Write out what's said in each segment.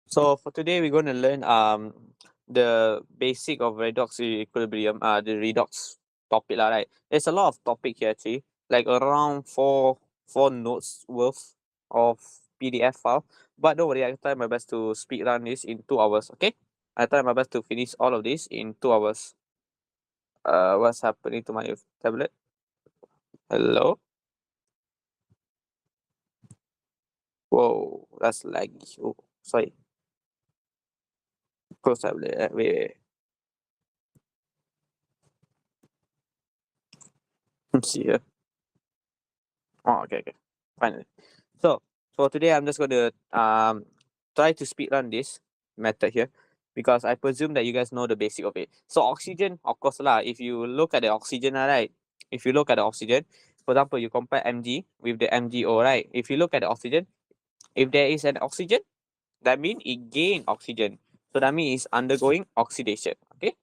So for today, we're going to learn the basic of redox equilibrium, the redox topic lah, right? There's a lot of topic here actually, like around four notes worth of PDF file. But don't worry, I try my best to speed run this in 2 hours. Okay, I try my best to finish all of this in 2 hours. What's happening to my tablet? Hello. Whoa, that's laggy. Oh, sorry. Close tablet. Wait. Let's see here. Oh, okay. Finally. So for today, I'm just going to try to speed run this method here because I presume that you guys know the basic of it. So oxygen, of course lah. If you look at the oxygen, right? If you look at the oxygen, for example, you compare Mg with the MgO, right? If you look at the oxygen, if there is an oxygen, that means it gain oxygen. So that means it's undergoing oxidation. Okay.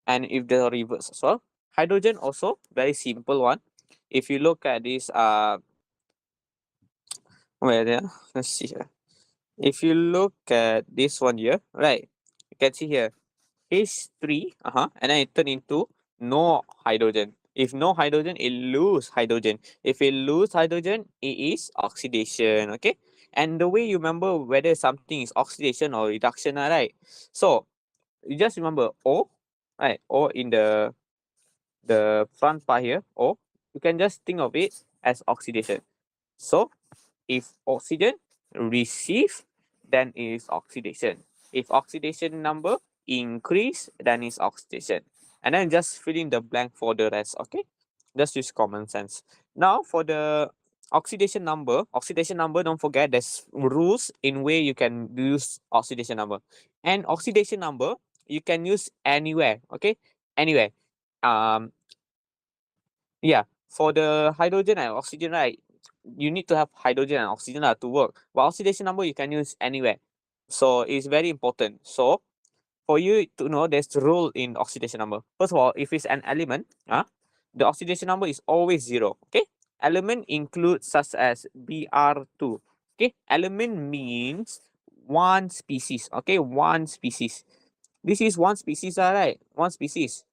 And if the reverse as well, hydrogen also very simple one. If you look at this where there, let's see here. If you look at this one here, right, you can see here H3, and then it turn into no hydrogen. If no hydrogen, it lose hydrogen. If it lose hydrogen, it is oxidation. Okay, and the way you remember whether something is oxidation or reduction, right? So you just remember O, right? O in the front part here, O. You can just think of it as oxidation. So if oxygen receive, then it is oxidation. If oxidation number increase, then it's oxidation. And then just fill in the blank for the rest. Okay, just use common sense. Now for the oxidation number, don't forget there's rules in way you can use oxidation number. And oxidation number you can use anywhere. Okay, anywhere. Um, yeah, for the hydrogen and oxygen, right? You need to have hydrogen and oxygen to work. But oxidation number you can use anywhere. So it's very important. So for you to know, there's a rule in oxidation number. First of all, if it's an element, the oxidation number is always 0. Okay. Element includes such as Br2. Okay. Element means one species. Okay. One species. This is one species, right? One species.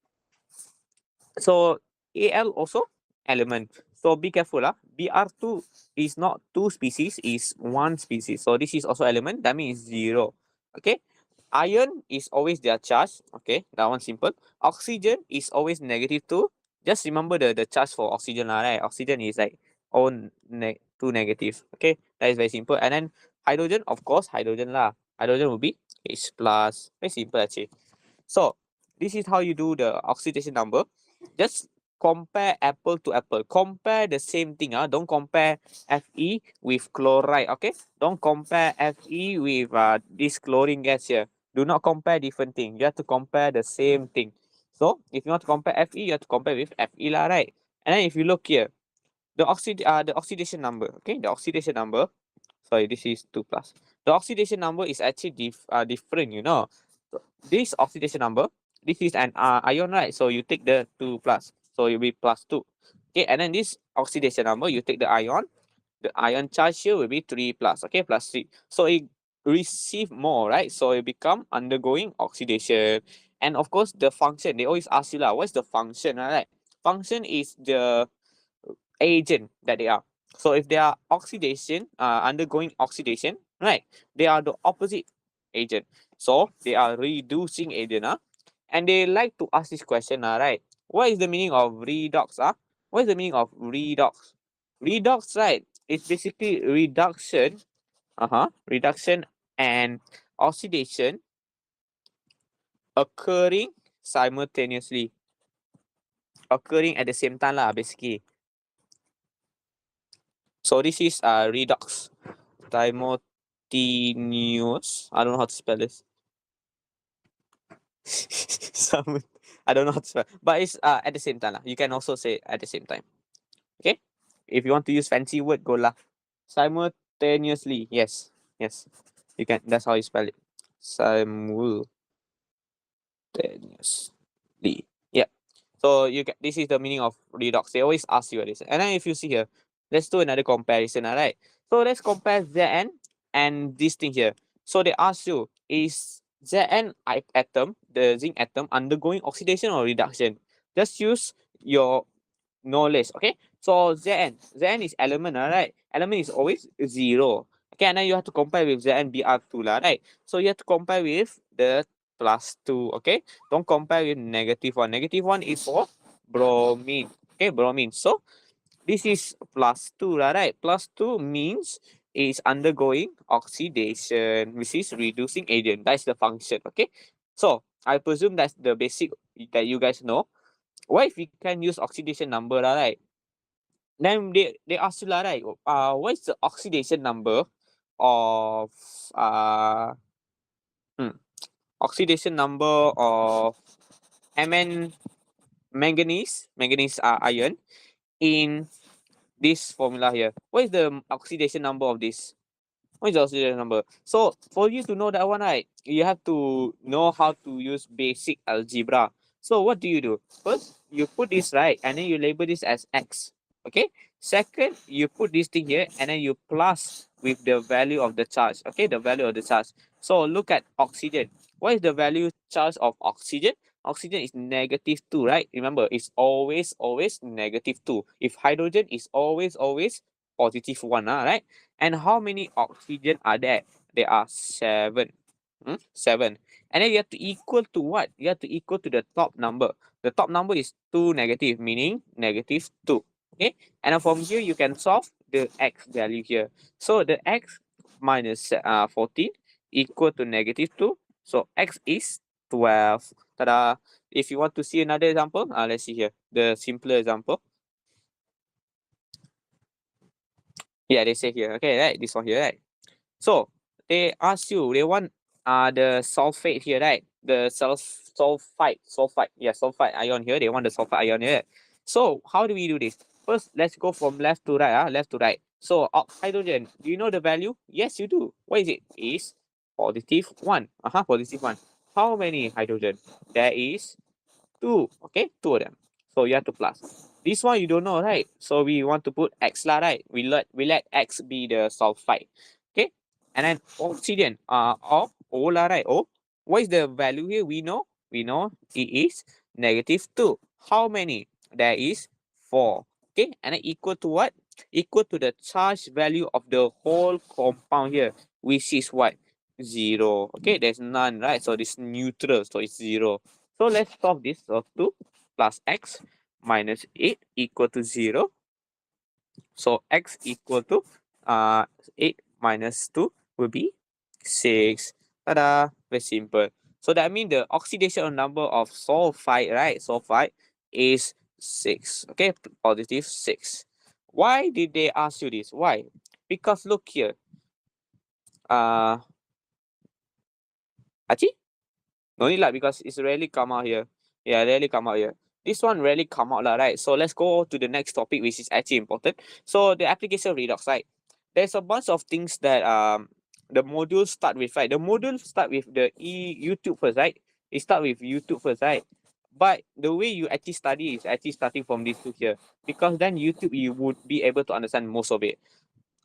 So Al also element. So be careful. Br2 is not two species, is one species. So this is also element. That means 0. Okay. Iron is always their charge. Okay. That one simple. Oxygen is always -2. Just remember the charge for oxygen, right? Oxygen is like two negative. Okay. That is very simple. And then hydrogen, of course, hydrogen lah. Hydrogen will be H plus. Very simple actually. So this is how you do the oxidation number. Just compare apple to apple. Compare the same thing. Don't compare Fe with chloride. Okay. Don't compare Fe with this chlorine gas here. Do not compare different thing. You have to compare the same thing. So if you want to compare Fe, you have to compare with Fe lah, right? And then if you look here, the oxidation number. Okay, the oxidation number. Sorry, this is 2 plus. The oxidation number is actually different, you know. So this oxidation number, this is an ion, right? So you take the 2 plus. So you'll be +2. Okay, and then this oxidation number, you take the ion charge here will be 3 plus. Okay, +3. So it receive more, right? So it become undergoing oxidation. And of course, the function, they always ask you lah, what's the function, right? Function is the agent that they are. So if they are oxidation, undergoing oxidation, right? They are the opposite agent. So they are reducing agent, and they like to ask this question, right? What is the meaning of redox, What is the meaning of redox? Redox, right? It's basically reduction, reduction and oxidation occurring simultaneously, occurring at the same time, lah, basically. So this is redox. Simultaneous. I don't know how to spell this. I don't know how to spell, but it's at the same time. You can also say at the same time. Okay. If you want to use fancy word, go lah. Simultaneously. Yes. Yes. You can. That's how you spell it. Simultaneously. Yeah. So you can. This is the meaning of redox. They always ask you this. And then if you see here, let's do another comparison. Alright. So let's compare Zn and this thing here. So they ask you, is Zn atom, the zinc atom, undergoing oxidation or reduction? Just use your knowledge. Okay, so Zn is element, right? Element is always 0. Okay, and then you have to compare with ZnBr2 lah, right? So you have to compare with the +2. Okay, don't compare with -1. -1 is for bromine. Okay, bromine. So this is +2 lah, right? +2 means it's undergoing oxidation, which is reducing agent. That's the function. Okay, so I presume that's the basic that you guys know. What if we can use oxidation number lah, right? Then they ask you lah, right? What is the oxidation number of uh hmm, oxidation number of Mn manganese ion in this formula here? What is the oxidation number of this? What is the oxidation number? So for you to know that one, right, you have to know how to use basic algebra. So what do? First, you put this right, and then you label this as x. Okay. Second, you put this thing here, and then you plus with the value of the charge. Okay, the value of the charge. So look at oxygen. What is the value charge of oxygen? Oxygen is -2, right? Remember, it's always -2. If hydrogen is always +1, right? And how many oxygen are there? There are 7. 7. And then you have to equal to what? You have to equal to the top number. The top number is 2 negative, meaning -2. Okay. And then from here, you can solve the x value here. So the x minus 14 equal to -2. So x is 12. Ta-da. If you want to see another example, let's see here. The simpler example. Yeah, they say here. Okay, right? This one here, right? So they ask you, they want the sulfate here, right? The sulfite. Yeah, sulfite ion here. They want the sulfite ion here. So how do we do this? First, let's go from left to right. Left to right. So hydrogen, do you know the value? Yes, you do. What is it? Is +1. +1. How many hydrogen? There is 2. Okay, 2 of them. So you have to plus. This one you don't know, right? So we want to put x lah, right? We let x be the sulfide. Okay, and then oxygen or O lah, right? O. What is the value here? We know it is -2. How many? There is 4. Okay, and then equal to what? Equal to the charge value of the whole compound here, which is what? 0. Okay, there's none, right? So this neutral, so it's 0. So let's solve this. So 2 plus x minus 8 equal to 0. So x equal to 8 minus 2 will be 6. Ta-da! Very simple. So that means the oxidation number of sulfide, right? Sulfide is 6. Okay, +6. Why did they ask you this? Why? Because look here. Actually, no need lah, because it's rarely come out here. Yeah, rarely come out here. This one rarely come out lah, right? So let's go to the next topic, which is actually important. So the application of redox, right? There's a bunch of things that the modules start with, right? The module start with the YouTube first, right? It start with YouTube first, right? But the way you actually study is actually starting from these two here, because then YouTube you would be able to understand most of it.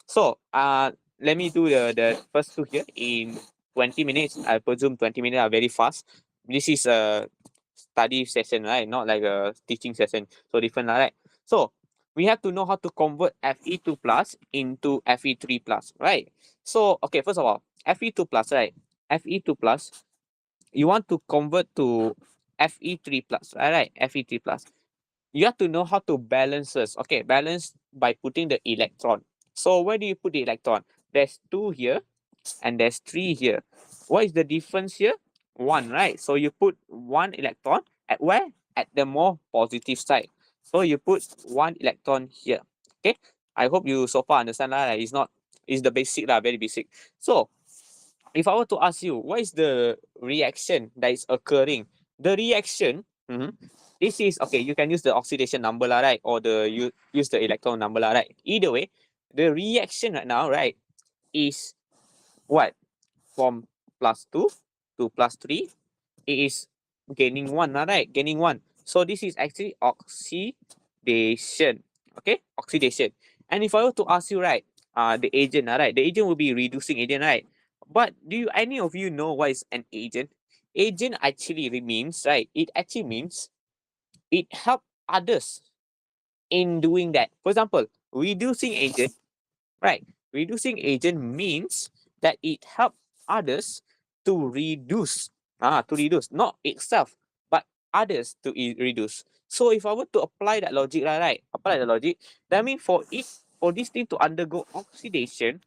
So let me do the first two here in 20 minutes. I presume 20 minutes are very fast. This is a study session, right? Not like a teaching session. So different, right? So we have to know how to convert Fe2 plus into Fe3 plus, right? So, okay, first of all, Fe2 plus, right? Fe2 plus, you want to convert to Fe3 plus, right? Fe3 plus. You have to know how to balance first. Okay, balance by putting the electron. So where do you put the electron? There's 2 here and there's 3 here. What is the difference here? 1, right? So you put 1 electron at where? At the more positive side. So you put 1 electron here. Okay, I hope you so far understand that. It's the basic lah, very basic. So if I were to ask you, what is the reaction that is occurring? The reaction, this is, okay, you can use the oxidation number lah, right? Or use the electron number lah, right? Either way, the reaction right now, right, is what? From +2 to +3, it is gaining 1, right? Gaining 1. So this is actually oxidation. Okay, oxidation. And if I were to ask you, right, the agent, right? The agent will be reducing agent, right? But do any of you know what is an agent? Agent actually means, right? It actually means it help others in doing that. For example, reducing agent, right? Reducing agent means that it help others to reduce, not itself, but others to reduce. So if I were to apply that logic, right? Apply the logic, that means for this thing to undergo oxidation,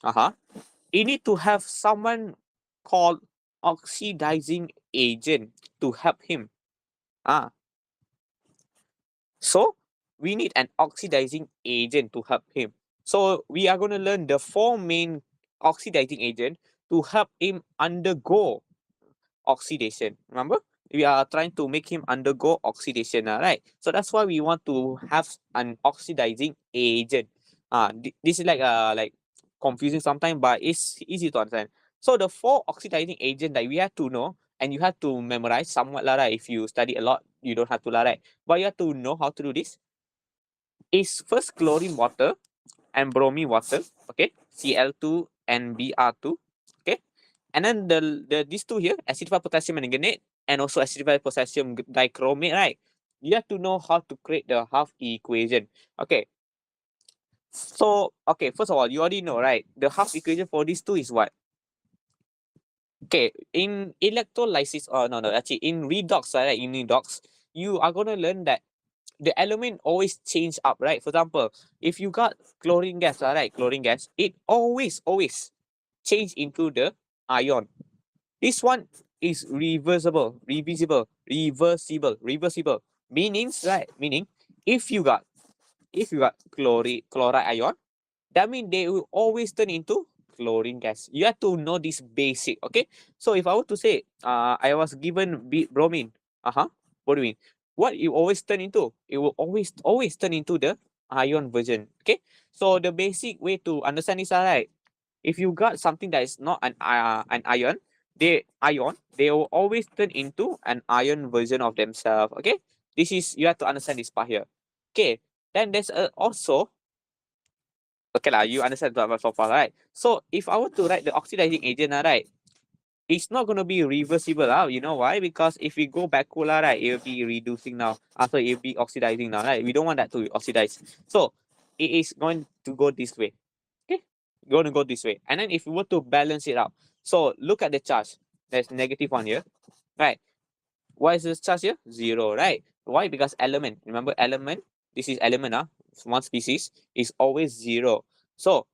it need to have someone called oxidizing agent to help him. Ah, so we need an oxidizing agent to help him. So we are going to learn the four main oxidizing agent to help him undergo oxidation. Remember, we are trying to make him undergo oxidation, right? So that's why we want to have an oxidizing agent. This is like confusing sometimes, but it's easy to understand. So the four oxidizing agent that we have to know, and you have to memorize somewhat, lah, right? If you study a lot, you don't have to, lah, right? But you have to know how to do this. Is first chlorine water and bromine water, okay? Cl2 and Br2, okay? And then these two here, acidified potassium manganate and also acidified potassium dichromate, right? You have to know how to create the half equation. Okay. So, okay, first of all, you already know, right? The half equation for these two is what? Okay, in electrolysis, actually in redox, right? In redox, you are going to learn that the element always change up, right? For example, if you got chlorine gas, right? Chlorine gas, it always change into the ion. This one is reversible. Meanings, right? Meaning, if you got chloride ion, that means they will always turn into chlorine gas. You have to know this basic, okay? So if I were to say, I was given bromine, what do you mean? What you always turn into? It will always turn into the ion version, okay? So the basic way to understand this, right? If you got something that is not an ion, they will always turn into an ion version of themselves, okay? This is, you have to understand this part here. Okay, then there's also, okay lah, you understand that so far, right? So if I were to write the oxidizing agent, right, it's not going to be reversible. You know why? Because if we go backward, right, it will be reducing now. So it will be oxidizing now, right? We don't want that to oxidize. So it is going to go this way. Okay, going to go this way. And then if we were to balance it out, so look at the charge. There's negative one here, right? Why is this charge here? Zero, right? Why? Because element. Remember element? This is element, one species is always zero. So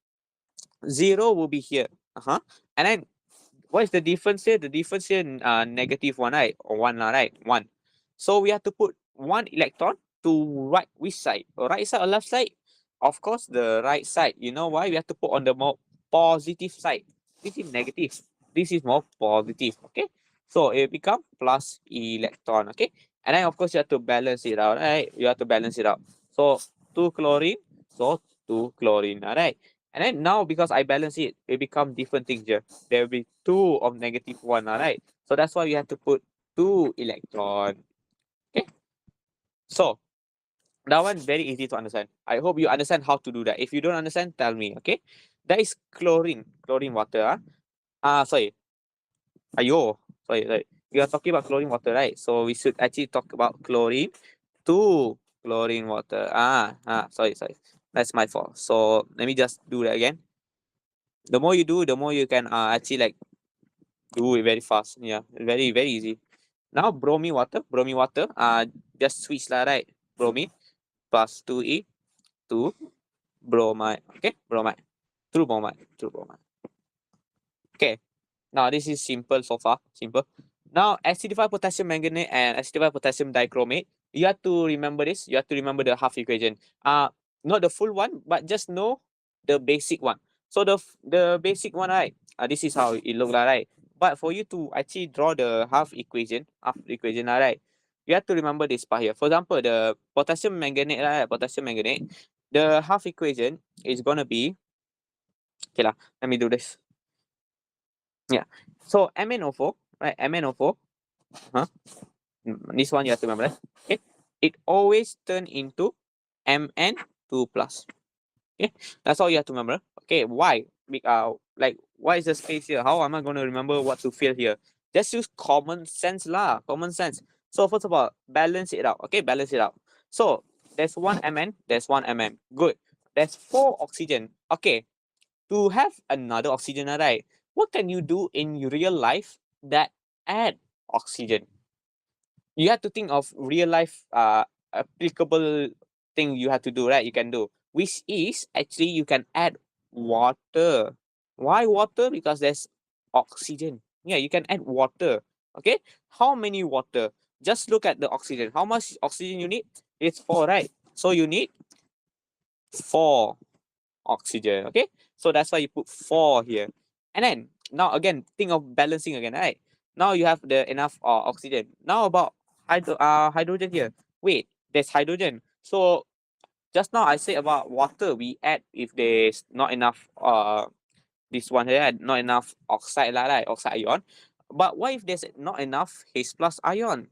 zero will be here. And then what is the difference here? The difference here, negative one, right? Or one, right? One. So we have to put one electron to right which side? Right side or left side? Of course, the right side. You know why? We have to put on the more positive side. This is negative. This is more positive. Okay. So it become plus electron. Okay. And then of course you have to balance it out, right? You have to balance it out. So two chlorine. So two chlorine. All right. And then now because I balance it, it become different things here. There will be two of negative one, all right? So that's why you have to put two electron. Okay. So that one very easy to understand. I hope you understand how to do that. If you don't understand, tell me, okay? That is chlorine water. Sorry. Ayo. Sorry. We are talking about chlorine water, right? So we should actually talk about chlorine to chlorine water. Sorry. That's my fault. So let me just do that again. The more you do, the more you can actually like do it very fast. Yeah, very easy. Now bromine water. Just switch lah, right? Bromine plus 2E to bromide. Okay, bromide. True bromide. Okay. Now this is simple so far. Simple. Now acidified potassium manganate and acidified potassium dichromate. You have to remember this. You have to remember the half equation. Not the full one, but just know the basic one. So the basic one, right? This is how it look like, right? But for you to actually draw the half equation, right? You have to remember this part here. For example, the potassium manganate, right? Potassium manganate, the half equation is gonna be, okay lah. Let me do this. Yeah. So MnO4, right? MnO4. This one you have to remember. Okay. It always turn into Mn2 plus. Okay. That's all you have to remember. Okay. Why? Like Why is the space here? How am I going to remember what to fill here? Just use common sense lah. Common sense. So first of all, balance it out. Okay, balance it out. So there's 1 Mn, there's 1 mm. Good. There's 4 oxygen. Okay. To have another oxygen, right? What can you do in real life that add oxygen? You have to think of real life applicable thing you have to do, right? You can do, which is actually you can add water. Why water? Because there's oxygen. Yeah, you can add water. Okay, how many water? Just look at the oxygen. How much oxygen you need? It's 4, right? So you need 4 oxygen. Okay, so that's why you put 4 here. And then now again, think of balancing again, right? Now you have the enough oxygen. Now about hydrogen here. Wait, there's hydrogen. So just now I said about water, we add if there's not enough this one here, not enough oxide lah, right? Oxide ion. But what if there's not enough H plus ion?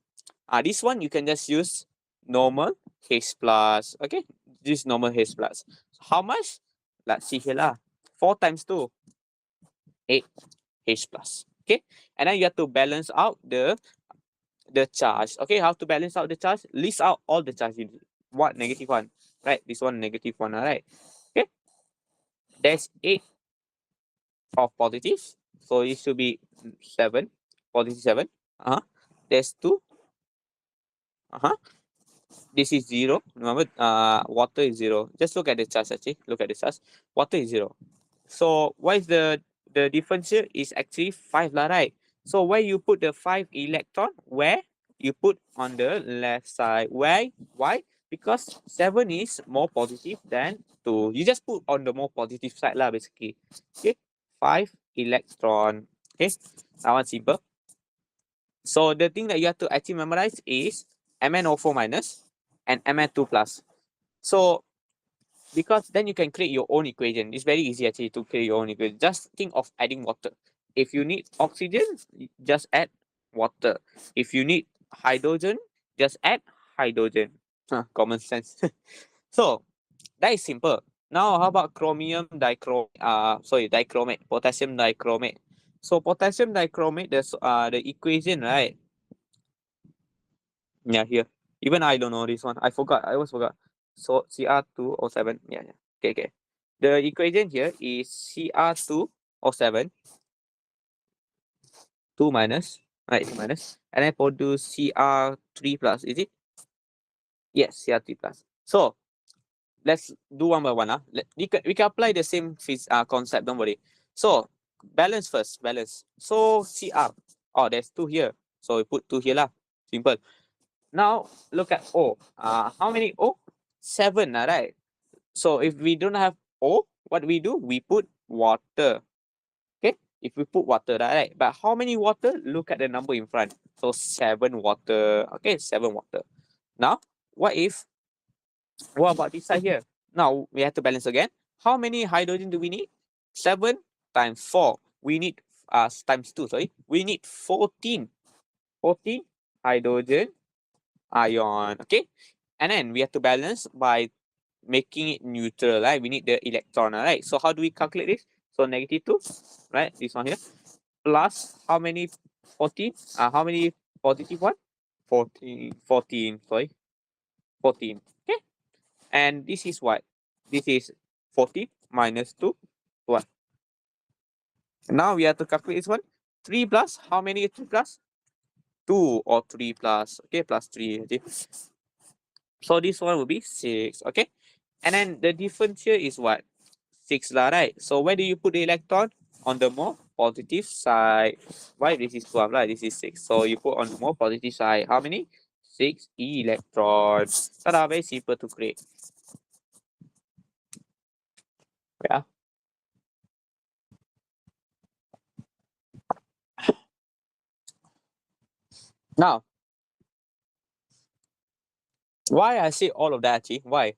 This one you can just use normal H plus. Okay, this normal H plus. How much? Let's see here lah. 4 times 2, 8 H plus. Okay, and then you have to balance out the charge. Okay, how to balance out the charge? List out all the charge. What negative one? Right, this one negative one. Alright. Okay, there's 8 of positive, so it should be 7, positive 7. There's 2. This is 0. Remember, water is 0. Just look at the charge actually. Look at the charge. Water is 0. So why is the difference here is actually 5 lah, right? So where you put the 5 electron, where you put on the left side. Why? Because 7 is more positive than 2. You just put on the more positive side lah, basically. Okay, 5 electron. Okay, that one simple. So the thing that you have to actually memorize is MnO4 minus and Mn2 plus. So because then you can create your own equation. It's very easy actually to create your own equation. Just think of adding water. If you need oxygen, just add water. If you need hydrogen, just add hydrogen. Common sense. So that is simple. Now how about chromium dichromate? Dichromate, potassium dichromate. So potassium dichromate, there's the equation, right? Yeah, here. Even I don't know this one. I always forgot. So Cr2O7. Yeah. Okay. The equation here is Cr2O7, 2 minus, right? 2 minus, and then produce Cr3 plus. Is it? Yes, Cr3 plus. So let's do one by one. We can apply the same concept. Don't worry. So balance first. Balance. So Cr. Oh, there's 2 here. So we put 2 here lah. Simple. Now look at O. How many O? 7, right? So if we don't have O, what we do? We put water. Okay, if we put water, right? But how many water? Look at the number in front. So 7 water. Okay, 7 water. Now, what about this side here? Now we have to balance again. How many hydrogen do we need? 7 times 4. We need times 2, sorry. We need 14. 14 hydrogen ion. Okay, and then we have to balance by making it neutral, right? We need the electron, right? So how do we calculate this? So negative 2, right? This one here, plus how many 14? How many positive one? 14, sorry. 14. Okay. And this is what? This is 14 minus 2, 1. Now we have to calculate this one. 3 plus, how many 3 plus? 2 or 3 plus, okay, plus 3. Okay. So this one will be 6, okay? And then the difference here is what? 6 lah, right? So where do you put the electron? On the more positive side. Why this is 12 lah? This is 6. So you put on the more positive side. How many? 6 electrons. Tada, very simple to create. Yeah. Now, why I say all of that actually? Why?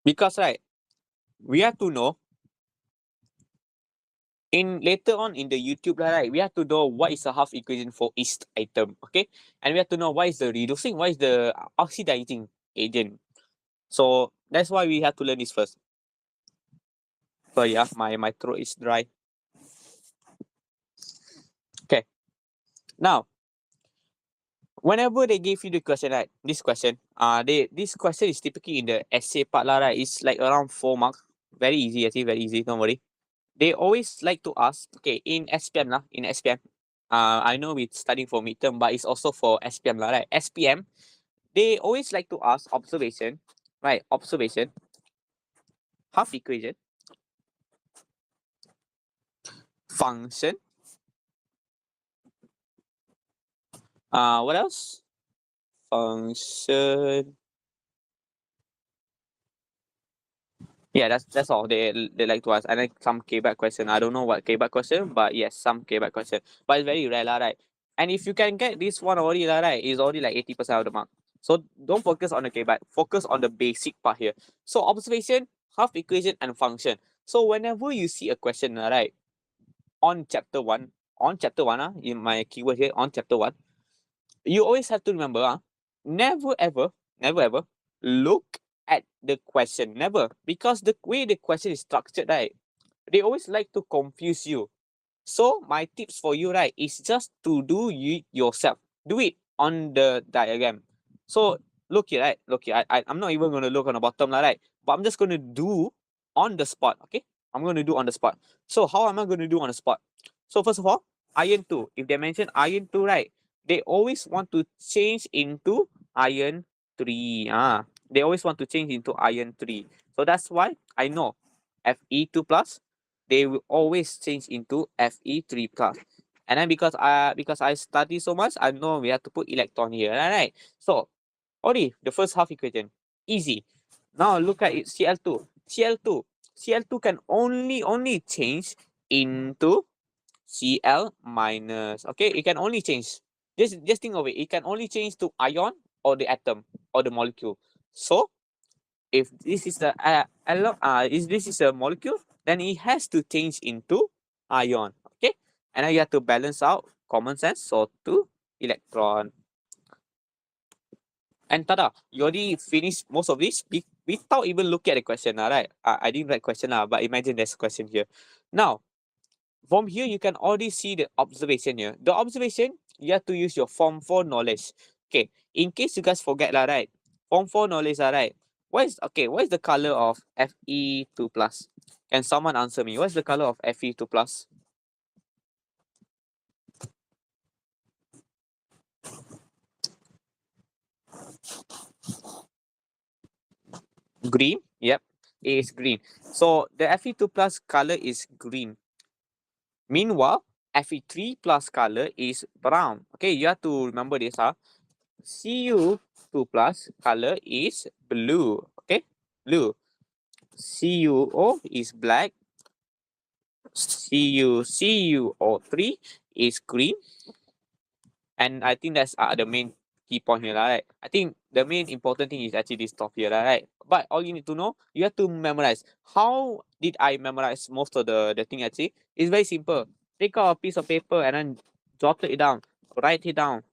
Because, right, we have to know later on in the YouTube, right, we have to know what is the half equation for each item. Okay, and we have to know what is the reducing, what is the oxidizing agent. So that's why we have to learn this first. So yeah, my throat is dry. Okay. Now, whenever they give you the question, right? This question is typically in the essay part lah, right? It's like around 4 marks. Very easy, actually, very easy. Don't worry. They always like to ask, okay, in SPM lah, in SPM. I know we're studying for midterm, but it's also for SPM lah, right? SPM, they always like to ask observation, right? Observation, half equation, function. What else? Function. Yeah, that's all they like to ask. And then some K-back question. I don't know what K-back question, but yes, some K-back question. But it's very rare, lah, right? And if you can get this one already, lah, right, it's already like 80% of the mark. So don't focus on the K-back. Focus on the basic part here. So observation, half equation, and function. So whenever you see a question, lah, right, on chapter one, in my keyword here, on chapter one, you always have to remember, never ever, never ever look at the question. Never. Because the way the question is structured, right, they always like to confuse you. So my tips for you, right, is just to do it yourself. Do it on the diagram. So look here, right? Look here. I'm not even going to look on the bottom, right? But I'm just going to do on the spot, okay? I'm going to do on the spot. So how am I going to do on the spot? So first of all, iron 2. If they mention iron 2, right, they always want to change into iron 3. They always want to change into iron 3. So that's why I know Fe2 plus, they will always change into Fe3 plus. And then because I study so much, I know we have to put electron here, right? So already the first half equation, easy. Now look at it, Cl2. Cl2 can only change into Cl minus. Okay, it can only change. Just think of it. It can only change to ion or the atom or the molecule. So if this is the if this is a molecule, then it has to change into ion. Okay, and then you have to balance out common sense. So 2 electron. And tada, you already finished most of this without even looking at the question. Right? I didn't write question, but imagine there's a question here. Now, from here, you can already see the observation here. The observation, you have to use your Form 4 knowledge. Okay, in case you guys forget, right? Form 4 knowledge, right? What is the color of Fe2 plus? Can someone answer me? What's the color of Fe2 plus? Green. Yep, it is green. So the Fe2 plus color is green. Meanwhile, Fe3 plus color is brown. Okay, you have to remember this. Cu2 plus color is blue. Okay, blue. CuO is black. CuO3 is green. And I think that's the main key point here, right? I think the main important thing is actually this top here, right? But all you need to know, you have to memorize. How did I memorize most of the thing actually? It's very simple. Take out a piece of paper and then jot it down, write it down,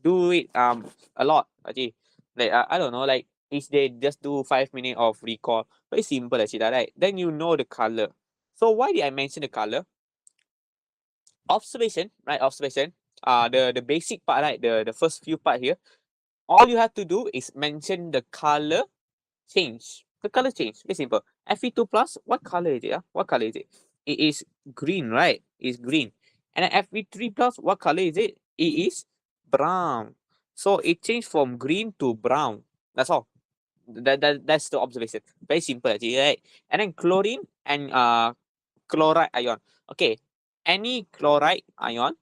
do it a lot actually. Like I don't know, like each day just do 5 minutes of recall. Very simple actually, right? Then you know the color. So why did I mention the color? Observation, right? Observation. The basic part, right? The first few part here. All you have to do is mention the color change. The color change. Very simple. Fe2 plus, what color is it? What color is it? It is green, right? It's green. And then Fe3 plus, what color is it? It is brown. So it changed from green to brown. That's all. That's the observation. Very simple actually, right? And then chlorine and chloride ion. Okay. Any chloride ion,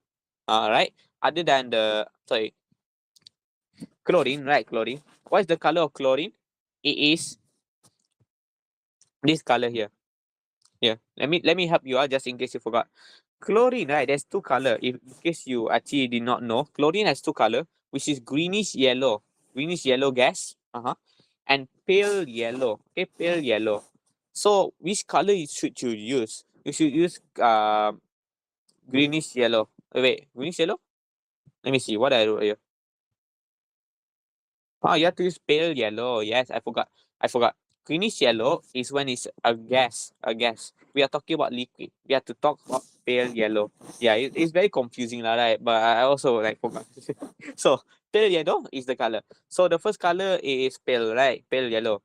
right? Other than the chlorine, right? Chlorine. What is the color of chlorine? It is this color here. Here. Let me help you out just in case you forgot. Chlorine, right? There's two color. If in case you actually did not know, chlorine has two color, which is greenish yellow gas. And pale yellow. Okay, pale yellow. So which color should you use? You should use greenish yellow. Wait, greenish yellow? Let me see what I wrote here. You have to use pale yellow. Yes, I forgot. Greenish yellow is when it's a gas. We are talking about liquid. We have to talk about pale yellow. Yeah, it's very confusing, right? But I also like forgot. So pale yellow is the color. So the first color is pale, right? Pale yellow.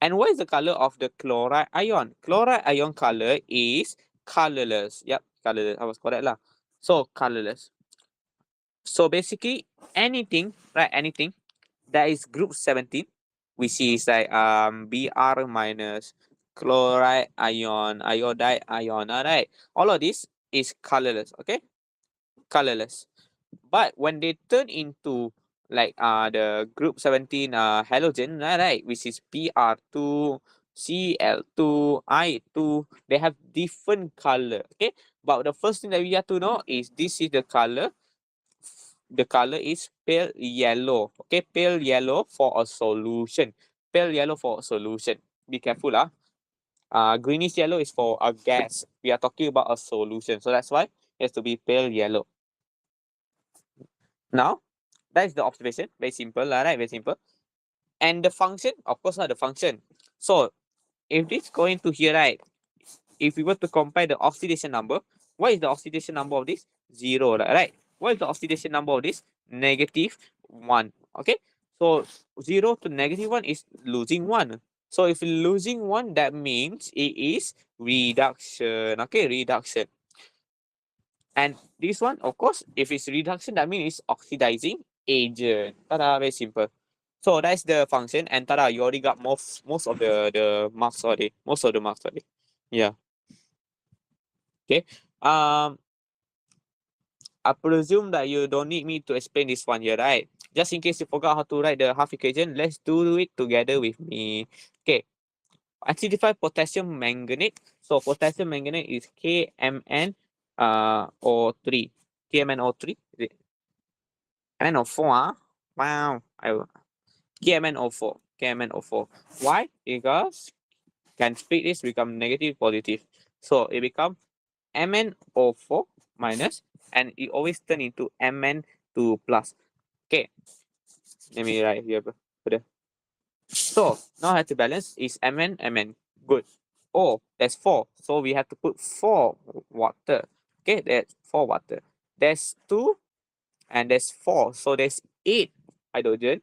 And what is the color of the chloride ion? Chloride ion color is colorless. Yep, colorless. I was correct lah. So colorless. So basically anything, right? Anything that is group 17, which is like Br minus chloride ion, iodide ion, alright. All of this is colorless, okay? Colorless. But when they turn into like the group 17 halogen, right, which is Br2, Cl2, I2, they have different color, okay? But the first thing that we have to know is this is the color. The color is pale yellow. Okay, pale yellow for a solution. Pale yellow for a solution. Be careful, ah. Greenish yellow is for a gas. We are talking about a solution. So that's why it has to be pale yellow. Now, that is the observation. Very simple, right? Very simple. And the function, of course, not the function. So if this going to here, right? If we were to compare the oxidation number, what is the oxidation number of this? 0, right? What is the oxidation number of this? -1. Okay. So 0 to -1 is losing 1. So if losing 1, that means it is reduction. Okay, reduction. And this one, of course, if it's reduction, that means it's oxidizing agent. Tada, very simple. So that's the function. And tada, you already got most of the marks already. Most of the marks already. Yeah. Okay. I presume that you don't need me to explain this one here, right? Just in case you forgot how to write the half equation, let's do it together with me. Okay. Acidify potassium manganate. So potassium manganate is KMnO3. KMnO3. MnO4. Wow. KMnO4. KMnO4. Why? Because can split this become negative positive. So it becomes MnO4 minus, and it always turn into Mn2 plus. Okay, let me write here. So now I have to balance is Mn. Good. Oh, there's 4. So we have to put 4 water. Okay, that's 4 water. There's 2 and there's 4. So there's 8 hydrogen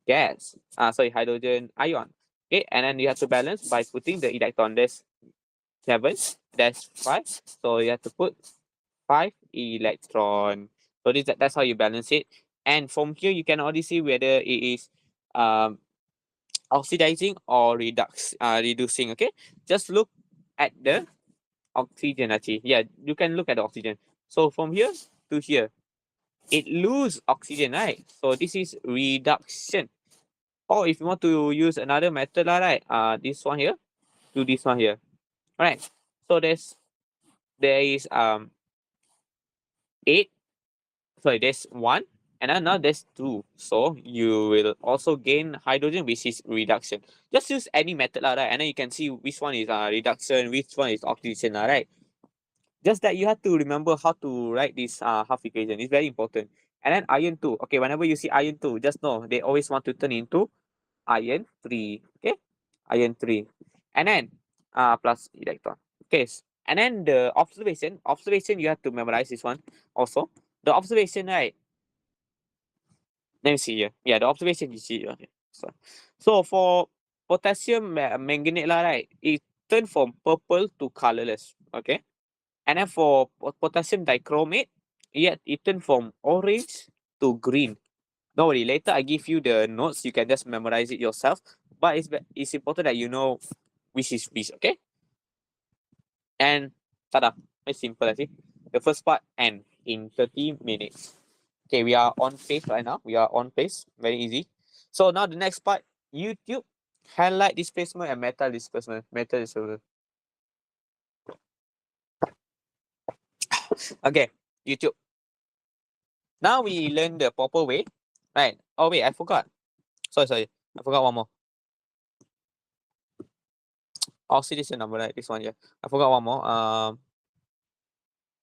gas. Sorry, hydrogen ion. Okay, and then you have to balance by putting the electron. There's 7, there's 5. So you have to put 5 electron. So that's how you balance it. And from here, you can already see whether it is oxidizing or reducing. Okay, just look at the oxygen actually. Yeah, you can look at the oxygen. So from here to here, it lose oxygen, right? So this is reduction. Or if you want to use another method, right? This one here to this one here. All right. So there is 8. Sorry, there's 1, and then now there's 2. So you will also gain hydrogen, which is reduction. Just use any method, right? And then you can see which one is reduction, which one is oxidation, right? Just that you have to remember how to write this half equation. It's very important. And then iron 2. Okay, whenever you see iron 2, just know they always want to turn into iron 3. Okay, iron 3. And then plus electron. Okay, and then the observation, you have to memorize this one also. The observation, right? Let me see here. Yeah, the observation you see. Okay. So for potassium manganate, right, it turned from purple to colorless. Okay. And then for potassium dichromate, it turned from orange to green. Don't worry, later I give you the notes. You can just memorize it yourself. But it's important that you know which is which, okay? And tada, very simple, I think. The first part and in 30 minutes. Okay, we are on pace right now. We are on pace. Very easy. So now the next part, YouTube, halide displacement and metal displacement. Metal displacement. Okay, YouTube. Now we learn the proper way. Right. Oh wait, I forgot. Sorry. I forgot one more. Oxidation number, right? This one, yeah. I forgot one more.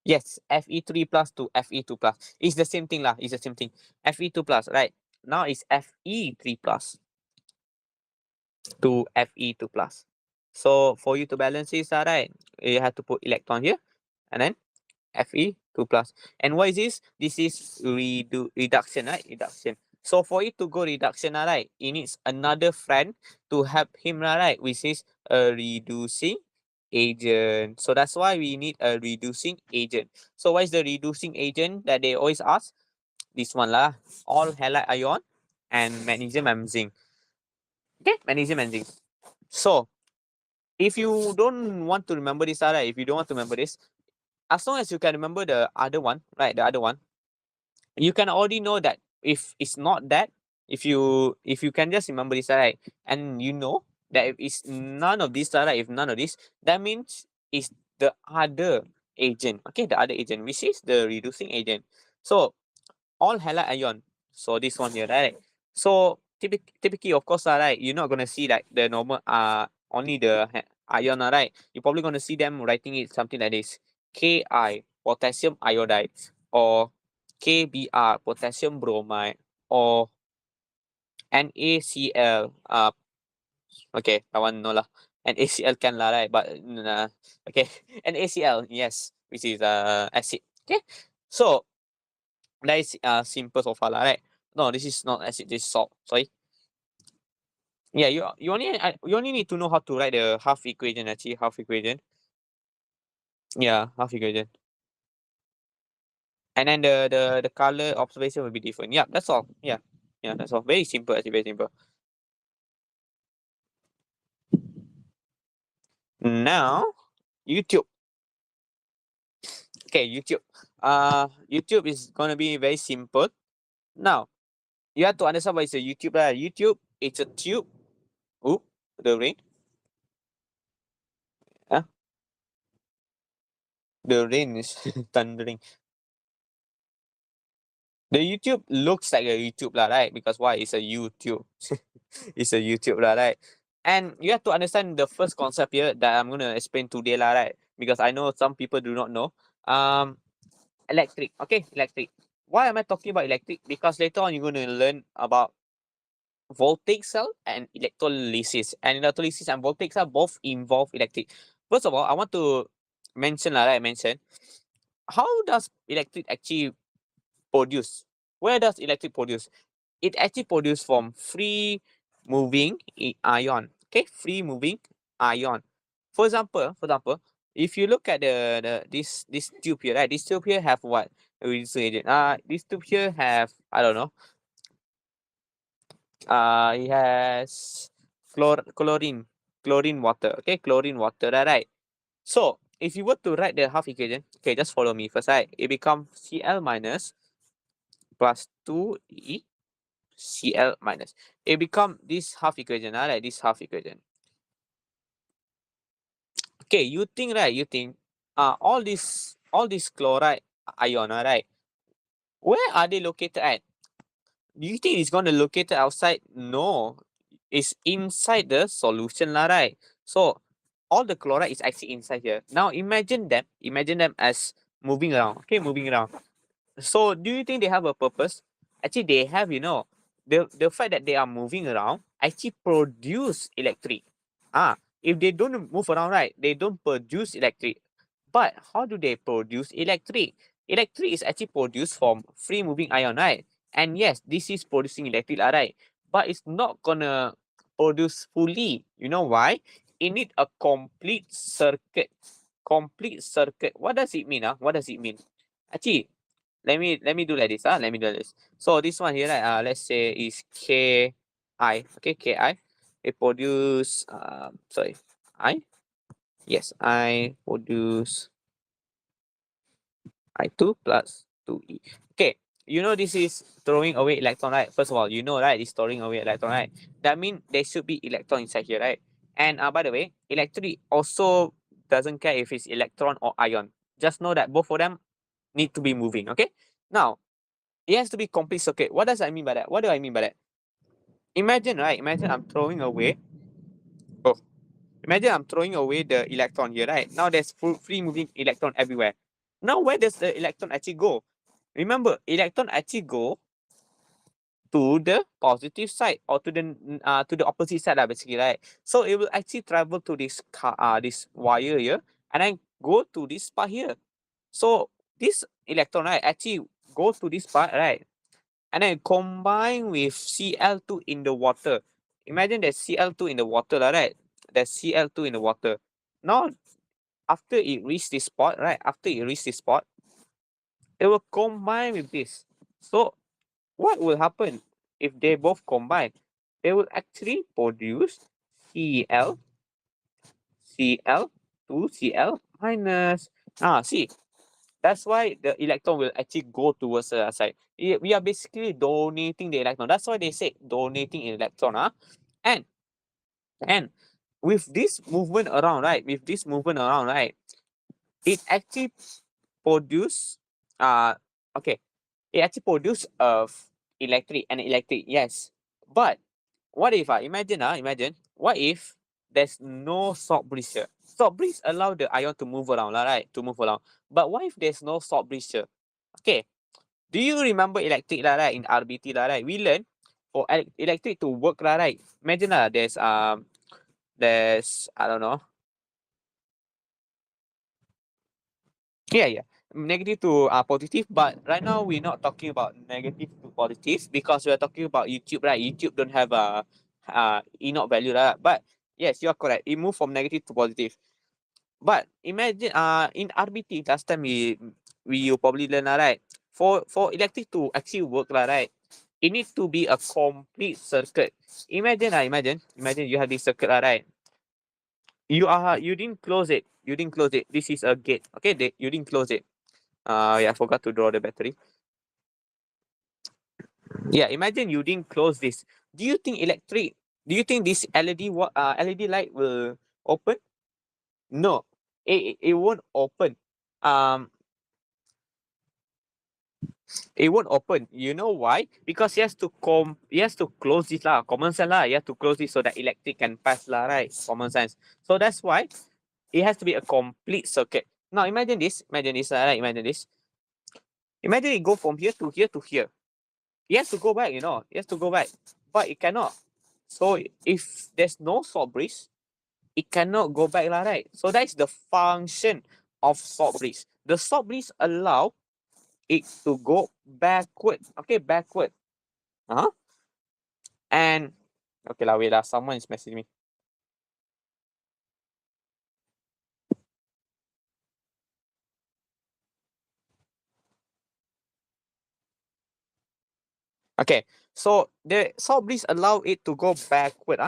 Yes, Fe3 plus to Fe2 plus. It's the same thing lah. It's the same thing. Fe2 plus, right? now it's Fe3 plus to Fe2 plus. So for you to balance this, right, you have to put electron here and then Fe2 plus. And what is this? This is reduction, right? Reduction. So for it to go reduction, right, it needs another friend to help him, right, which is a reducing agent. So that's why we need a reducing agent. So what is the reducing agent that they always ask? This one lah, all halide ion and magnesium and zinc. Okay, magnesium and zinc. So if you don't want to remember this, right, if you don't want to remember this, as long as you can remember the other one, right, the other one, you can already know that if it's not that, if you can just remember this, right, and you know that if it's none of this, right, if none of this, that means it's the other agent, okay, the other agent, which is the reducing agent. So all halide ion. So this one here, right? So typically, of course, right, you're not gonna see like the normal only the ion, right? You're probably gonna see them writing it something like this: Ki potassium iodide, or KBr potassium bromide, or NaCl. Okay, that one no lah. NaCl can lah, right? But okay, NaCl, yes, which is acid. Okay, so that is simple so far lah, right? No, this is not acid, this is salt. Sorry. Yeah, you only need to know how to write the half equation, actually, half equation. Yeah, half equation. And then the color observation will be different. Yeah, that's all. Yeah. Yeah, that's all. Very simple, actually, very simple. Now, YouTube. Okay, YouTube. YouTube is gonna be very simple. Now, you have to understand what is a YouTube, right? YouTube, it's a tube. Oop, the rain. Huh? The rain is thundering. The YouTube looks like a YouTube lah, right? Because why? It's a YouTube. It's a YouTube lah, right? And you have to understand the first concept here that I'm gonna explain today lah, right? Because I know some people do not know. Electric. Okay, electric. Why am I talking about electric? Because later on you're gonna learn about voltaic cell and electrolysis. And electrolysis and voltaic cell both involve electric. First of all, I want to mention lah, right? Mention how does electric actually produce? Where does electric produce? It actually produces from free moving ion. Okay, free moving ion. For example, if you look at this tube here, right? This tube here have what? Reducing agent. This tube here have, I don't know. It has chlorine water. Okay, chlorine water, right? So if you were to write the half equation, okay, just follow me first, right? It becomes Cl minus plus 2E Cl minus. It become this half equation, right? This half equation. Okay, you think, right? You think all this chloride ion, right? Where are they located at? Do you think it's gonna locate it outside? No. It's inside the solution, right? So all the chloride is actually inside here. Now imagine them as moving around. Okay, moving around. So do you think they have a purpose? Actually, they have, the fact that they are moving around actually produce electric. If they don't move around, right, they don't produce electric. But how do they produce electric? Electric is actually produced from free moving ion, right? And yes, this is producing electric, right? But it's not gonna produce fully. You know why? It need a complete circuit. Complete circuit. What does it mean? What does it mean? Actually, let me do like this. Let me do like this. So this one here, right? Let's say is Ki. Okay, Ki. It produce sorry. I. Yes, I produce I2 plus 2E. Okay, this is throwing away electron, right? First of all, right, it's throwing away electron, right? That means there should be electron inside here, right? And by the way, electric also doesn't care if it's electron or ion. Just know that both of them need to be moving, okay? Now, it has to be complete circuit. What does I mean by that? What do I mean by that? Imagine, right? Imagine I'm throwing away. Oh, imagine I'm throwing away the electron here, right? Now there's free moving electron everywhere. Now where does the electron actually go? Remember, electron actually go to the positive side or to the opposite side lah, basically, right? So it will actually travel to this wire here and then go to this part here. So this electron, right, actually go to this part, right, and then combine with Cl2 in the water. Imagine there's Cl2 in the water lah, right? There's Cl2 in the water. Now after it reach this spot, right? After it reach this spot, it will combine with this. So what will happen if they both combine? They will actually produce Cl, Cl2, Cl minus. See, that's why the electron will actually go towards the side. We are basically donating the electron. That's why they say donating electron. And and with this movement around, right? With this movement around, right? It actually produce okay. It actually produce electric, yes. But what if imagine what if there's no salt breeze here? Salt breeze allow the ion to move around, lah, right? To move around. But what if there's no salt breeze here? Okay. Do you remember electric lah, right? In RBT lah, right? We learn for electric to work lah, right? Imagine lah, there's I don't know. Yeah. Negative to positive, but right now we're not talking about negative to positive because we're talking about YouTube, right? YouTube don't have a E0 value, right? But yes, you're correct. It moved from negative to positive. But imagine in RBT last time we you probably learn lah, right? For electric to actually work lah, right? It needs to be a complete circuit. Imagine you have this circuit lah, right? You didn't close it. You didn't close it. This is a gate. Okay, you didn't close it. Yeah, I forgot to draw the battery. Yeah, imagine you didn't close this. Do you think this LED light will open? No, it won't open. Um, it won't open. You know why? Because he has to close this lah. Common sense lah. You have to close this so that electric can pass lah, right? Common sense. So that's why it has to be a complete circuit. Now imagine this. Right? Imagine this. Imagine it go from here to here to here. It has to go back, It has to go back. But it cannot. So if there's no salt breeze, it cannot go back lah, right? So that's the function of salt breeze. The salt breeze allow it to go backward. Okay, backward. And okay lah, wait lah. Someone is messaging me. Okay, so the salt breeze allow it to go backward,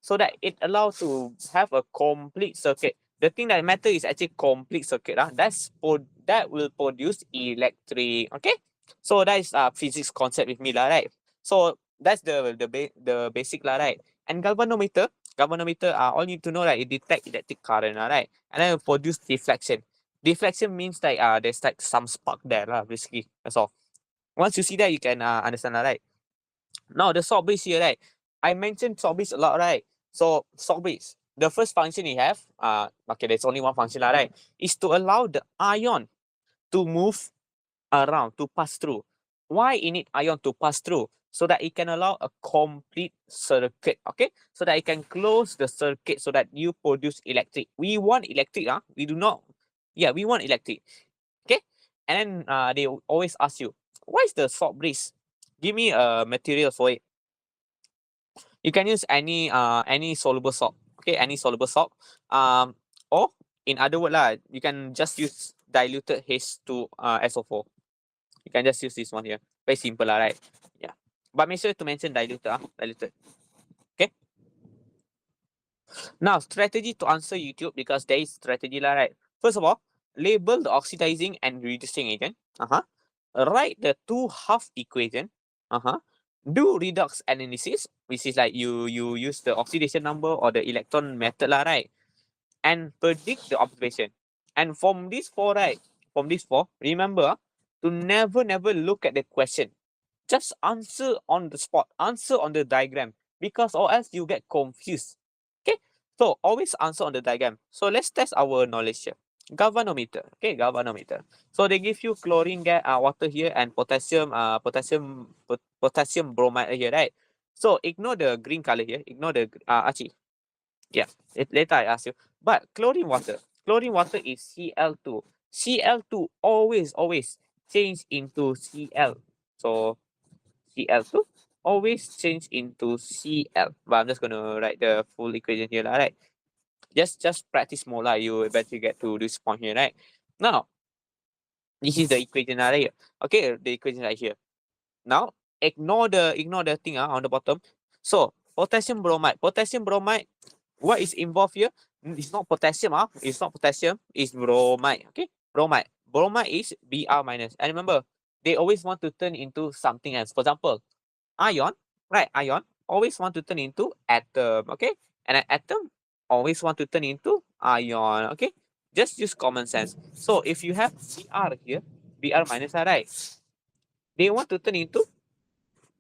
so that it allows to have a complete circuit. The thing that matter is actually complete circuit. That will produce electric. Okay, so that is physics concept with me lah, right? So that's the basic lah, right? And galvanometer, all you need to know, right? It detect electric current, right? And then it produce deflection. Deflection means like there's like some spark there lah, basically. That's all. Once you see that, you can understand that, right? Now the salt breeze here, right? I mentioned salt breeze a lot, right? So salt breeze, the first function it have, okay, there's only one function, right? Is to allow the ion to move around, to pass through. Why it need ion to pass through? So that it can allow a complete circuit, okay? So that it can close the circuit so that you produce electric. We want electric, we do not, yeah, we want electric, okay? And then they always ask you, what is the salt breeze? Give me a material for it. You can use any soluble salt. Okay, any soluble salt. Or in other words lah, you can just use diluted H2SO4. You can just use this one here. Very simple lah, right? Yeah. But make sure to mention diluted. Diluted. Okay. Now, strategy to answer YouTube, because there is strategy lah, right? First of all, label the oxidizing and reducing agent. Write the two-half equation. Do redox analysis, which is like you use the oxidation number or the electron method lah, right? And predict the observation. And from these four, remember to never look at the question. Just answer on the spot, answer on the diagram, because or else you get confused. Okay, so always answer on the diagram. So let's test our knowledge here. galvanometer. Okay, galvanometer. So they give you chlorine gas, water here, and potassium, potassium bromide here, right? So ignore the green color here. Ignore the actually, yeah. Later I ask you. But chlorine water is Cl2. Cl2 always change into Cl. So Cl2 always change into Cl. But I'm just gonna write the full equation here, right? Just practice more lah. You eventually get to this point here, right? Now, this is the equation right here. Okay, the equation right here. Now, ignore the thing on the bottom. So potassium bromide. Potassium bromide. What is involved here? It's not potassium. It's not potassium. It's bromide. Okay, bromide. Bromide is Br minus. And remember, they always want to turn into something else. For example, ion, right? Ion always want to turn into atom. Okay, and an atom always want to turn into ion. Okay, just use common sense. So if you have Br here, Br minus, right? They want to turn into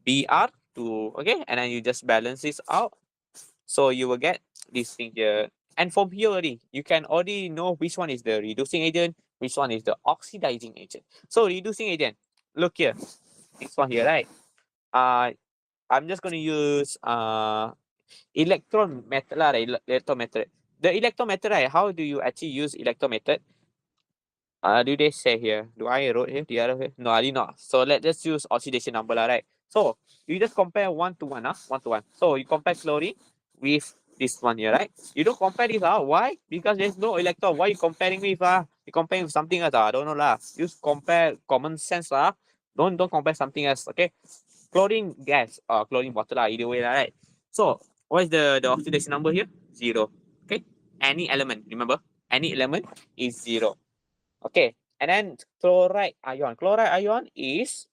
Br2. Okay, and then you just balance this out. So you will get this thing here. And from here already, you can already know which one is the reducing agent, which one is the oxidizing agent. So reducing agent, look here, this one here, right? I'm just going to use electron method lah, electron method. The electron method, right? How do you actually use electron method? Do they say here? Do I wrote here? The other here? No, I did not. So let's just use oxidation number lah, right? So you just compare 1 to 1, 1 to 1. So you compare chlorine with this one here, right? You don't compare this, why? Because there's no electron. Why you comparing with, You comparing with something else, I don't know lah. Use compare common sense lah. Don't compare something else, okay? Chlorine gas or chlorine water lah, either way lah, right? So what is the oxidation number here? 0. Okay, any element, remember, any element is 0. Okay, and then chloride ion is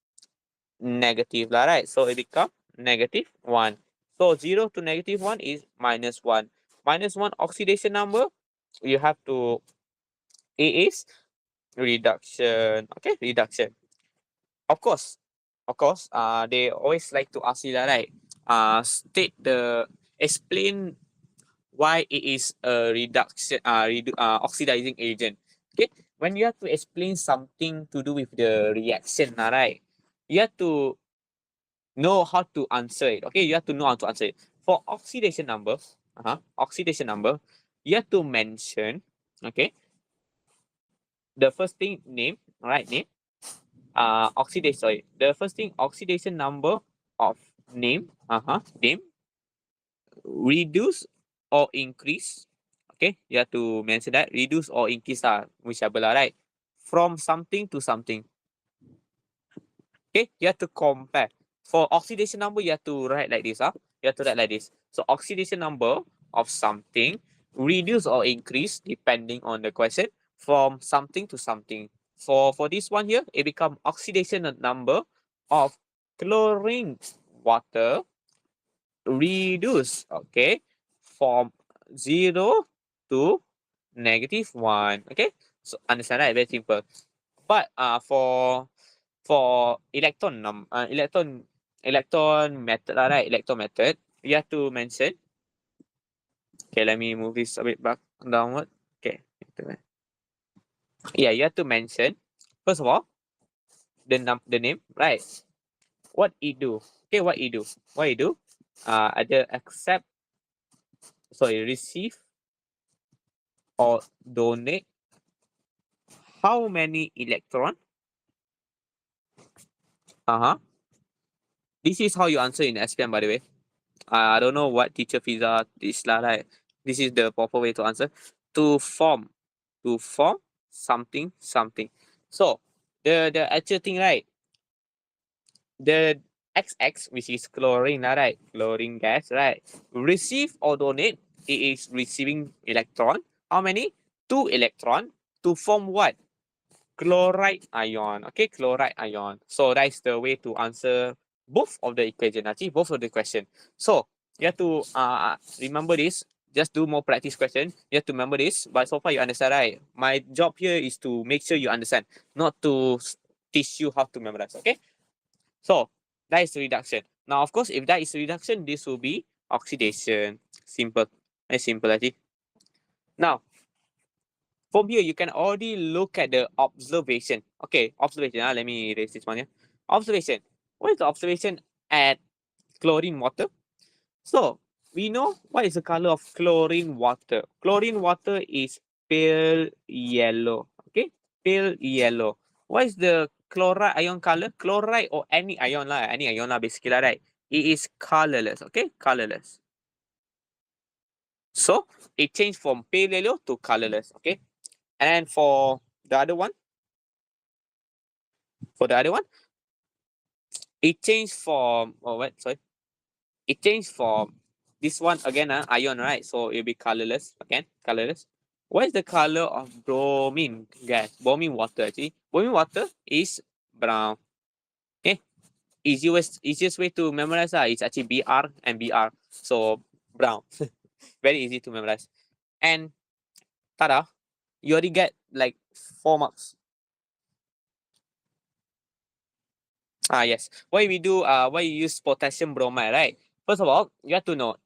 negative lah, right? So it become -1. So 0 to -1 is -1. -1 oxidation number, you have to, A is reduction. Okay, reduction. Of course, they always like to ask you that, right? Explain why it is a reduction, oxidizing agent. Okay, when you have to explain something to do with the reaction, right? You have to know how to answer it. Okay, you have to know how to answer it. For oxidation number, you have to mention, okay, the first thing name, right? Name. Oxidation. Sorry, the first thing oxidation number of name. Name. Reduce or increase. Okay, you have to mention that reduce or increase whichever lah, right? From something to something. Okay, you have to compare. For oxidation number, you have to write like this. You have to write like this. So oxidation number of something reduce or increase depending on the question from something to something. For this one here, it become oxidation number of chlorine water reduce, okay, from 0 to -1. Okay, so understand, right? Very simple. But for electron method lah, right? Electron method, you have to mention. Okay, let me move this a bit back downward. Okay, yeah, you have to mention first of all the name, right? What it do? Okay, what it do? Either accept, receive or donate how many electron? This is how you answer in SPM, by the way. I don't know what teacher Fiza is lah, right? This is the proper way to answer. To form something. So the actual thing, right? The XX, which is chlorine, right? Chlorine gas, right? Receive or donate, it is receiving electron. How many? 2 electron to form what? Chloride ion. Okay, chloride ion. So that's the way to answer both of the equation, actually, both of the question. So you have to remember this. Just do more practice question. You have to remember this. But so far you understand, right? My job here is to make sure you understand, not to teach you how to memorize. Okay. So that is reduction. Now, of course, if that is reduction, this will be oxidation. Simple. Very simple, actually. Now, From here, you can already look at the observation. Okay, observation. Let me erase this one here. Observation. What is the observation at chlorine water? So we know what is the color of chlorine water. Chlorine water is pale yellow. Okay, pale yellow. What is the chloride ion color? Chloride or any ion lah, basically lah, right? It is colorless. Okay, colorless. So it changed from pale yellow to colorless. Okay, and for the other one, it changed from it changed from this one again, ion, right? So it'll be colorless again, colorless. What is the color of bromine gas? Bromine water actually. Bromine water is brown. Okay. Easiest way to memorize is actually BR and BR. So brown. Very easy to memorize. And tada, you already get like 4 marks. Yes. Why we do why you use potassium bromide, right? First of all, you have to know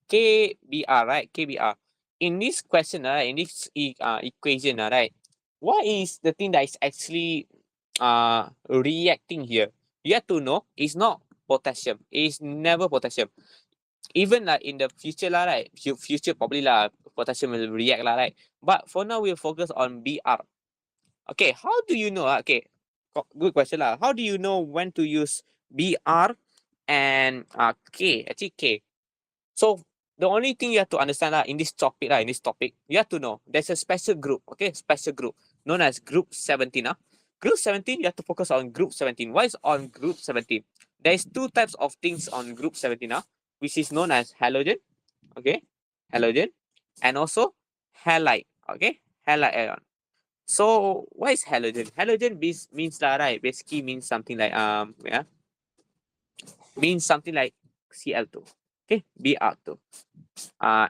KBr, right? KBr. In this question, in this equation, right? What is the thing that is actually reacting here? You have to know it's not potassium. It's never potassium. Even like in the future, right? Future probably potassium will react, right? But for now, we'll focus on Br. Okay, how do you know? Okay, good question lah. How do you know when to use BR and K? Actually, K. So the only thing you have to understand in this topic, you have to know there's a special group, okay, special group known as group 17. Group 17, you have to focus on group 17. What is on group 17? There's two types of things on group 17, which is known as halogen, okay, halogen, and also halide, okay, halide ion. So what is halogen? Halogen means right, basically means something like means something like Cl2, okay, Br2,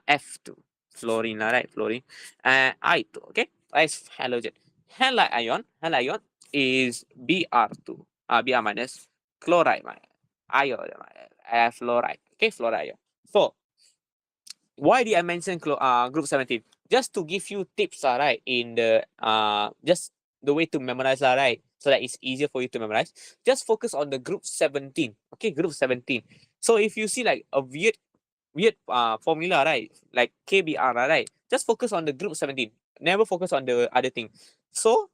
F2, fluorine, right, fluorine, I2, okay, that's halogen. Halide ion is Br2, Br minus, chloride minus, ion, fluoride, okay, fluoride ion. So why did I mention group 17? Just to give you tips, right, in the just the way to memorize, right, so that it's easier for you to memorize. Just focus on the group 17. Okay, group 17. So if you see like a weird formula, right, like KBR, right, just focus on the group 17. Never focus on the other thing. So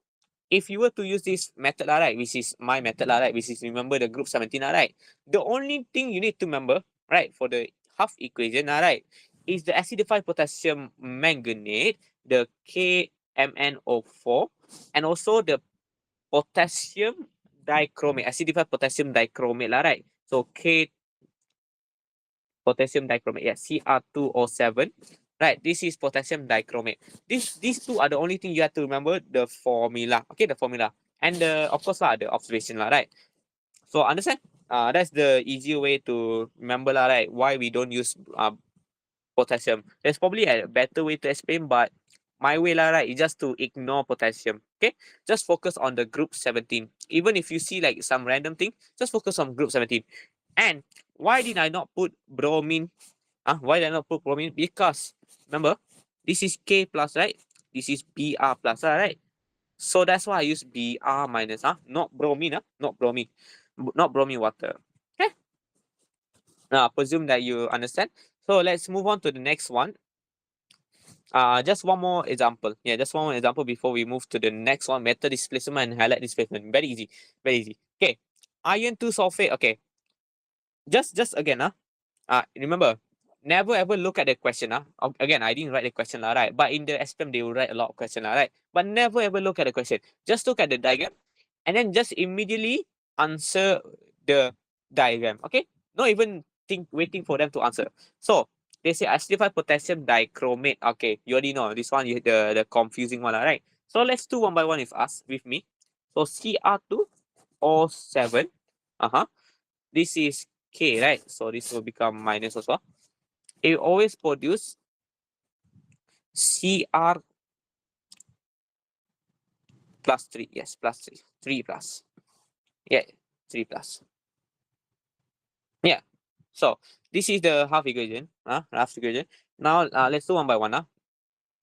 if you were to use this method, right, which is my method, right, which is remember the group 17, right, the only thing you need to remember, right, for the half equation, right, is the acidified potassium manganate, the KMnO4, and also the potassium dichromate, acidified potassium dichromate, right? So potassium dichromate, yeah, Cr2O7. Right, this is potassium dichromate. These two are the only thing you have to remember the formula. Okay, the formula. And of course the observation, right? So understand? That's the easier way to remember, right? Why we don't use potassium. There's probably a better way to explain, but my way, right, is just to ignore potassium. Okay, just focus on the group 17. Even if you see like some random thing, just focus on group 17. And why did I not put bromine? Why did I not put bromine? Because remember, this is K plus, right? This is Br plus, right? So that's why I use Br minus, not bromine, not bromine, not bromine water. Okay. Now, presume that you understand. So let's move on to the next one. Just one more example. Yeah, just one more example before we move to the next one. Metal displacement and halide displacement. Very easy. Very easy. Okay. Iron 2 sulfate. Okay. Just again, remember, never ever look at the question. Again, I didn't write the question, right? But in the SPM, they will write a lot of questions, right? But never ever look at the question. Just look at the diagram and then just immediately answer the diagram. Okay? Not even waiting for them to answer. So they say acidified potassium dichromate. Okay, you already know this one, the confusing one, right? So let's do one by one with me. So Cr2O7. This is K, right? So this will become minus as well. It always produce Cr plus 3. Yes, plus 3. 3 plus. Yeah, 3 plus. Yeah. So this is the half equation. Half equation. Now let's do one by one.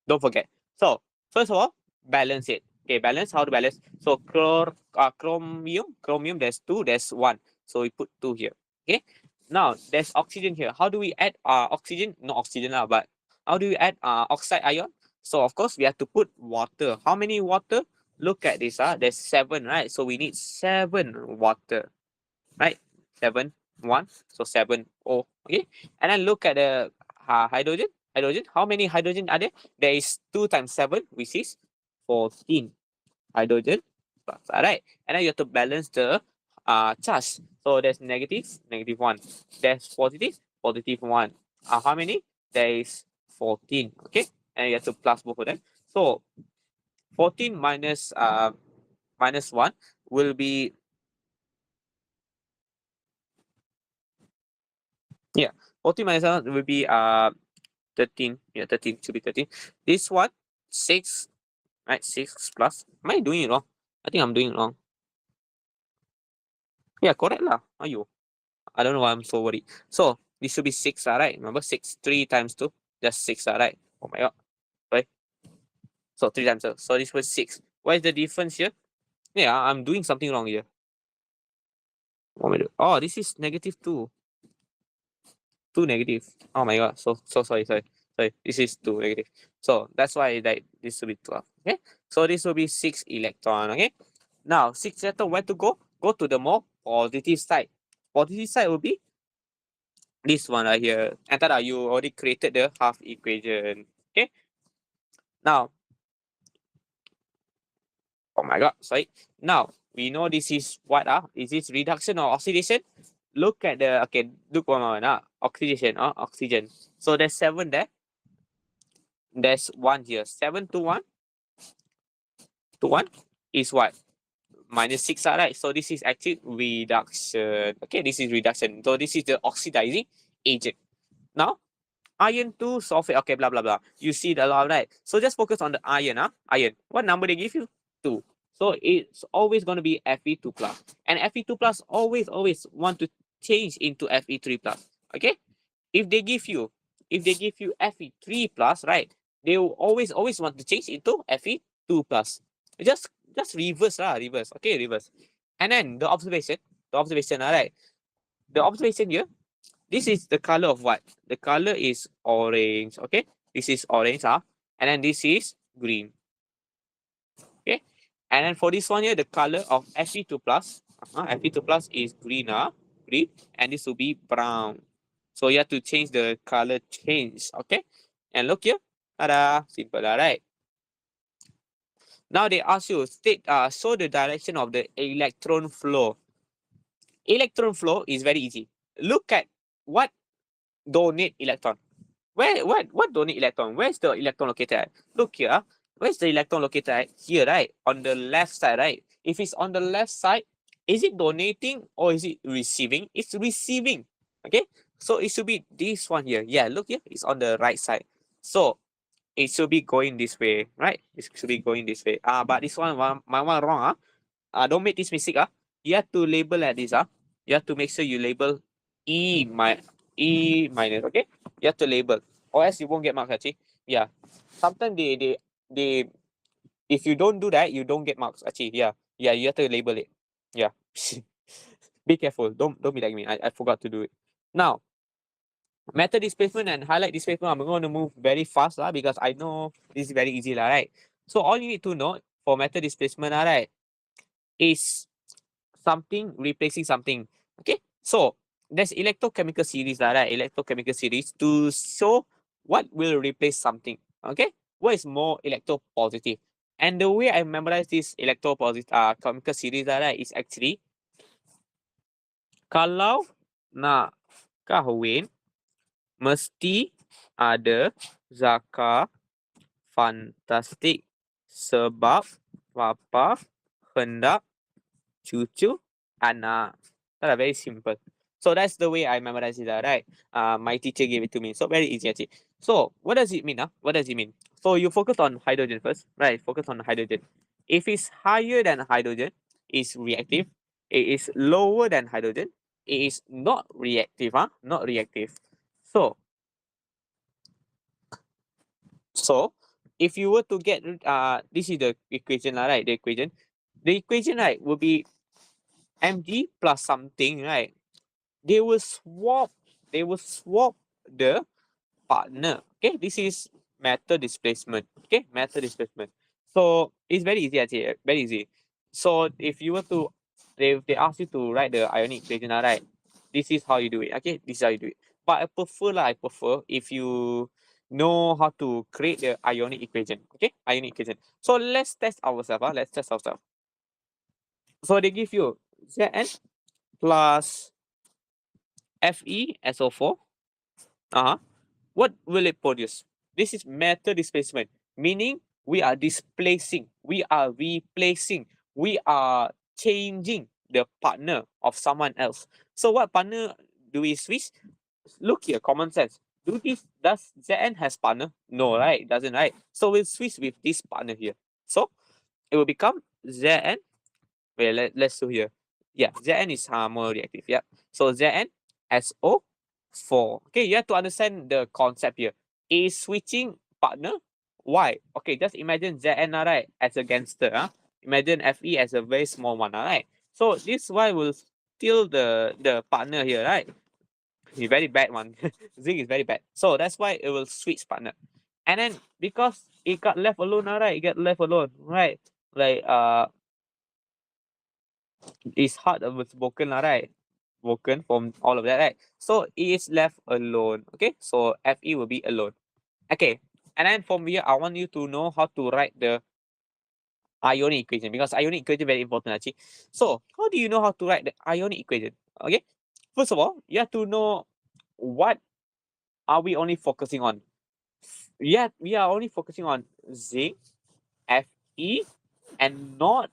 Don't forget. So first of all, balance it. Okay, balance, how to balance? So chromium, there's 2, there's 1. So we put 2 here. Okay. Now there's oxygen here. How do we add oxygen? Not oxygen lah, but how do we add oxide ion? So of course we have to put water. How many water? Look at this. There's 7, right? So we need 7 water. Right? 7, 1. So 7 O. Okay. And then look at the hydrogen. Hydrogen. How many hydrogen are there? There is 2 times 7, which is 14 hydrogen. Alright. And then you have to balance the charge. So there's negative, -1. There's positive, +1. How many? There is 14. Okay. And you have to plus both of them. So 14 minus 1 will be, yeah, 14 minus 1 will be 13. Yeah, 13 should be 13. This one, 6, right? 6 plus. Am I doing it wrong? I think I'm doing it wrong. Yeah, correct lah. Ayo. I don't know why I'm so worried. So this should be 6, right? Remember 6, 3 times 2, just 6, right? Oh my god. Right? So 3 times 2. So this was 6. What is the difference here? Yeah, I'm doing something wrong here. Oh, this is -2. 2 negative. Oh my god. So sorry. This is 2 negative. So that's why like this will be 12. Okay. So this will be 6 electron. Okay. Now 6 electron, where to go? Go to the more positive side. Positive side will be this one right here. And tada, you already created the half equation. Okay. Now, oh my god, sorry. Now we know this is what is this reduction or oxidation? Look at the look one more oxidation or oxygen. So there's 7 there. There's 1 here. 7 to 1 is what? -6, right? So this is actually reduction. Okay, this is reduction. So this is the oxidizing agent. Now, iron 2 sulfate. Okay, blah blah blah. You see the law, right? So just focus on the iron. Iron. What number they give you? 2. So it's always going to be Fe2 plus. And Fe2 plus always want to change into Fe3 plus. Okay? If they give you Fe3 plus, right? They will always want to change into Fe2 plus. Just reverse reverse. Okay, reverse. And then the observation, alright. The observation here, this is the color of what? The color is orange. Okay, this is orange, and then this is green. Okay, and then for this one here, the color of Fe2 plus, Fe2 plus is green, green, and this will be brown. So you have to change the color change. Okay, and look here, tada, simple, right? Now they ask you show the direction of the electron flow. Electron flow is very easy. Look at what donate electron. What donate electron? Where's the electron located at? Look here. Where's the electron located at? Here, right? On the left side, right? If it's on the left side, is it donating or is it receiving? It's receiving. Okay. So it should be this one here. Yeah, look here. It's on the right side. So it should be going this way, right? It should be going this way. But this one, my one wrong. Don't make this mistake. You have to label at this. You have to make sure you label E minus. Okay. You have to label, or else you won't get marks. Actually, yeah. Sometimes they if you don't do that, you don't get marks. Actually, yeah. You have to label it. Yeah. Be careful. Don't be like me. I forgot to do it. Now, metal displacement and halide displacement, I'm going to move very fast because I know this is very easy, right? So all you need to know for metal displacement, right, is something replacing something. Okay, so there's electrochemical series, right? Electrochemical series to show what will replace something. Okay, what is more electropositive? And the way I memorize this electropositive chemical series, right, is actually kalau nak kahwin mesti ada zakar fantastik sebab bapa hendak cucu anak. That's very simple. So that's the way I memorize it, right? My teacher gave it to me. So very easy actually. So what does it mean? What does it mean? So you focus on hydrogen first, right? Focus on hydrogen. If it's higher than hydrogen, it's reactive. It is lower than hydrogen, it is not reactive, Not reactive. So if you were to get this is the equation, right? The equation, right, will be Mg plus something, right? They will swap the partner. Okay, this is matter displacement. Okay, matter displacement. So it's very easy actually, very easy. So if you were to, they ask you to write the ionic equation, right? This is how you do it. Okay, this is how you do it. But I prefer if you know how to create the ionic equation. Okay, ionic equation. So let's test ourselves. Let's test ourselves. So they give you Zn plus FeSO4. What will it produce? This is matter displacement, meaning we are displacing, we are replacing, we are changing the partner of someone else. So what partner do we switch? Look here, common sense. Does Zn has partner? No, right? It doesn't, right? So we'll switch with this partner here. So it will become Zn. Wait, let's do here. Yeah, Zn is more reactive. Yeah. So Zn SO4. Okay, you have to understand the concept here. Is switching partner. Why? Okay, just imagine Zn, right, as a gangster. Imagine Fe as a very small one, right? So this Y will steal the partner here, right? He's very bad one. Zinc is very bad. So that's why it will switch partner. And then because it got left alone, right? It got left alone, right? Like it's hard of spoken, right? Spoken from all of that, right? So it is left alone. Okay, so Fe will be alone. Okay, and then from here, I want you to know how to write the ionic equation, because ionic equation very important actually. So how do you know how to write the ionic equation? Okay, first of all, you have to know what are we only focusing on. Yeah, we are only focusing on zinc, Fe, and not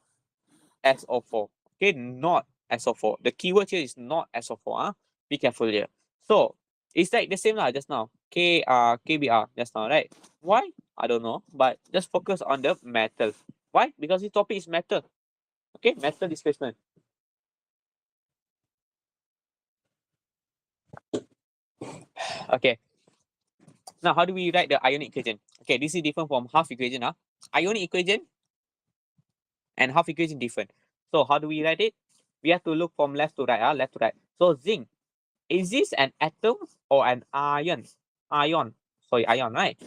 SO4. Okay, not SO4. The keyword here is not SO4. Be careful here. So it's like the same lah just now. KBr just now, right? Why? I don't know. But just focus on the metal. Why? Because the topic is metal. Okay, metal displacement. Okay. Now, how do we write the ionic equation? Okay, this is different from half equation. Ionic equation and half equation different. So how do we write it? We have to look from left to right. Left to right. So zinc, is this an atom or an ion? Ion. Sorry, ion, right?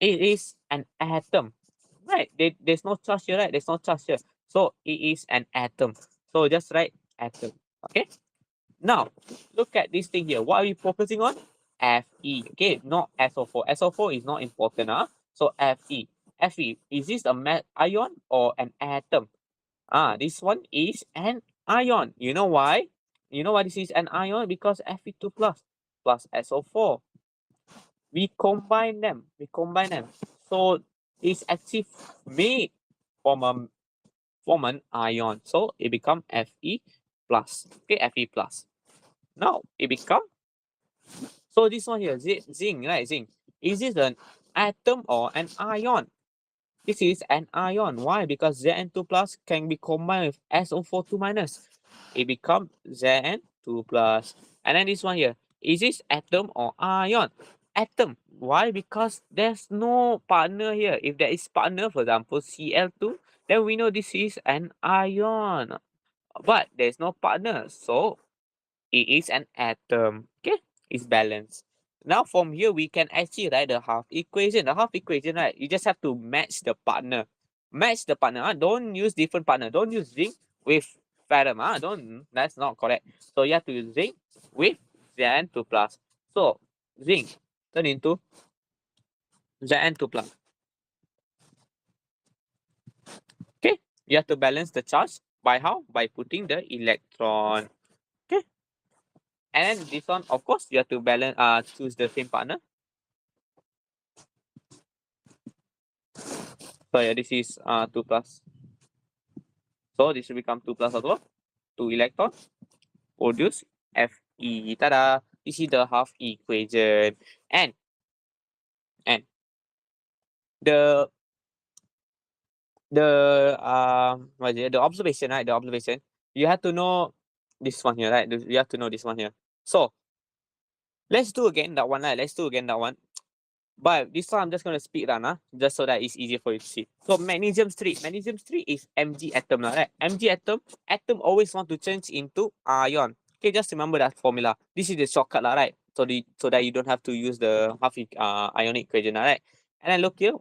It is an atom. Right. There's no charge here, right? There's no charge here. So it is an atom. So just write atom. Okay. Now, look at this thing here. What are we focusing on? Fe. Okay, not SO4. SO4 is not important. So Fe. Fe. Is this a ion or an atom? This one is an ion. You know why? You know why this is an ion? Because Fe2 plus SO4. We combine them. So it's actually made from an ion. So it become Fe plus. Okay, Fe plus. Now it become, so this one here, zinc, right? Zinc. Is this an atom or an ion? This is an ion. Why? Because Zn2 plus can be combined with SO4 2 minus. It becomes Zn2 plus. And then this one here, is this atom or ion? Atom. Why? Because there's no partner here. If there is partner, for example, Cl2, then we know this is an ion. But there's no partner. So it is an atom. Okay, it's balanced. Now from here we can actually write the half equation. The half equation, right? You just have to match the partner. Match the partner. Don't use different partner. Don't use zinc with ferrum. Don't. That's not correct. So you have to use zinc with Zn2 plus. So zinc turn into Zn2 plus. Okay, you have to balance the charge by how? By putting the electron. Okay. And then this one, of course, you have to balance, choose the same partner. So yeah, this is 2 plus. So this will become 2 plus also. 2 electrons produce Fe. Tada! This is the half equation. And the what is it? The observation, right? The observation. You have to know this one here, right? You have to know this one here. So let's do again that one, right? Let's do again that one. But this one I'm just gonna speed run, just so that it's easier for you to see. So magnesium 3. Magnesium 3 is Mg atom, right? Mg atom always want to change into ion. Okay, just remember that formula. This is the shortcut, right? So that you don't have to use the half ionic equation, right? And then look here,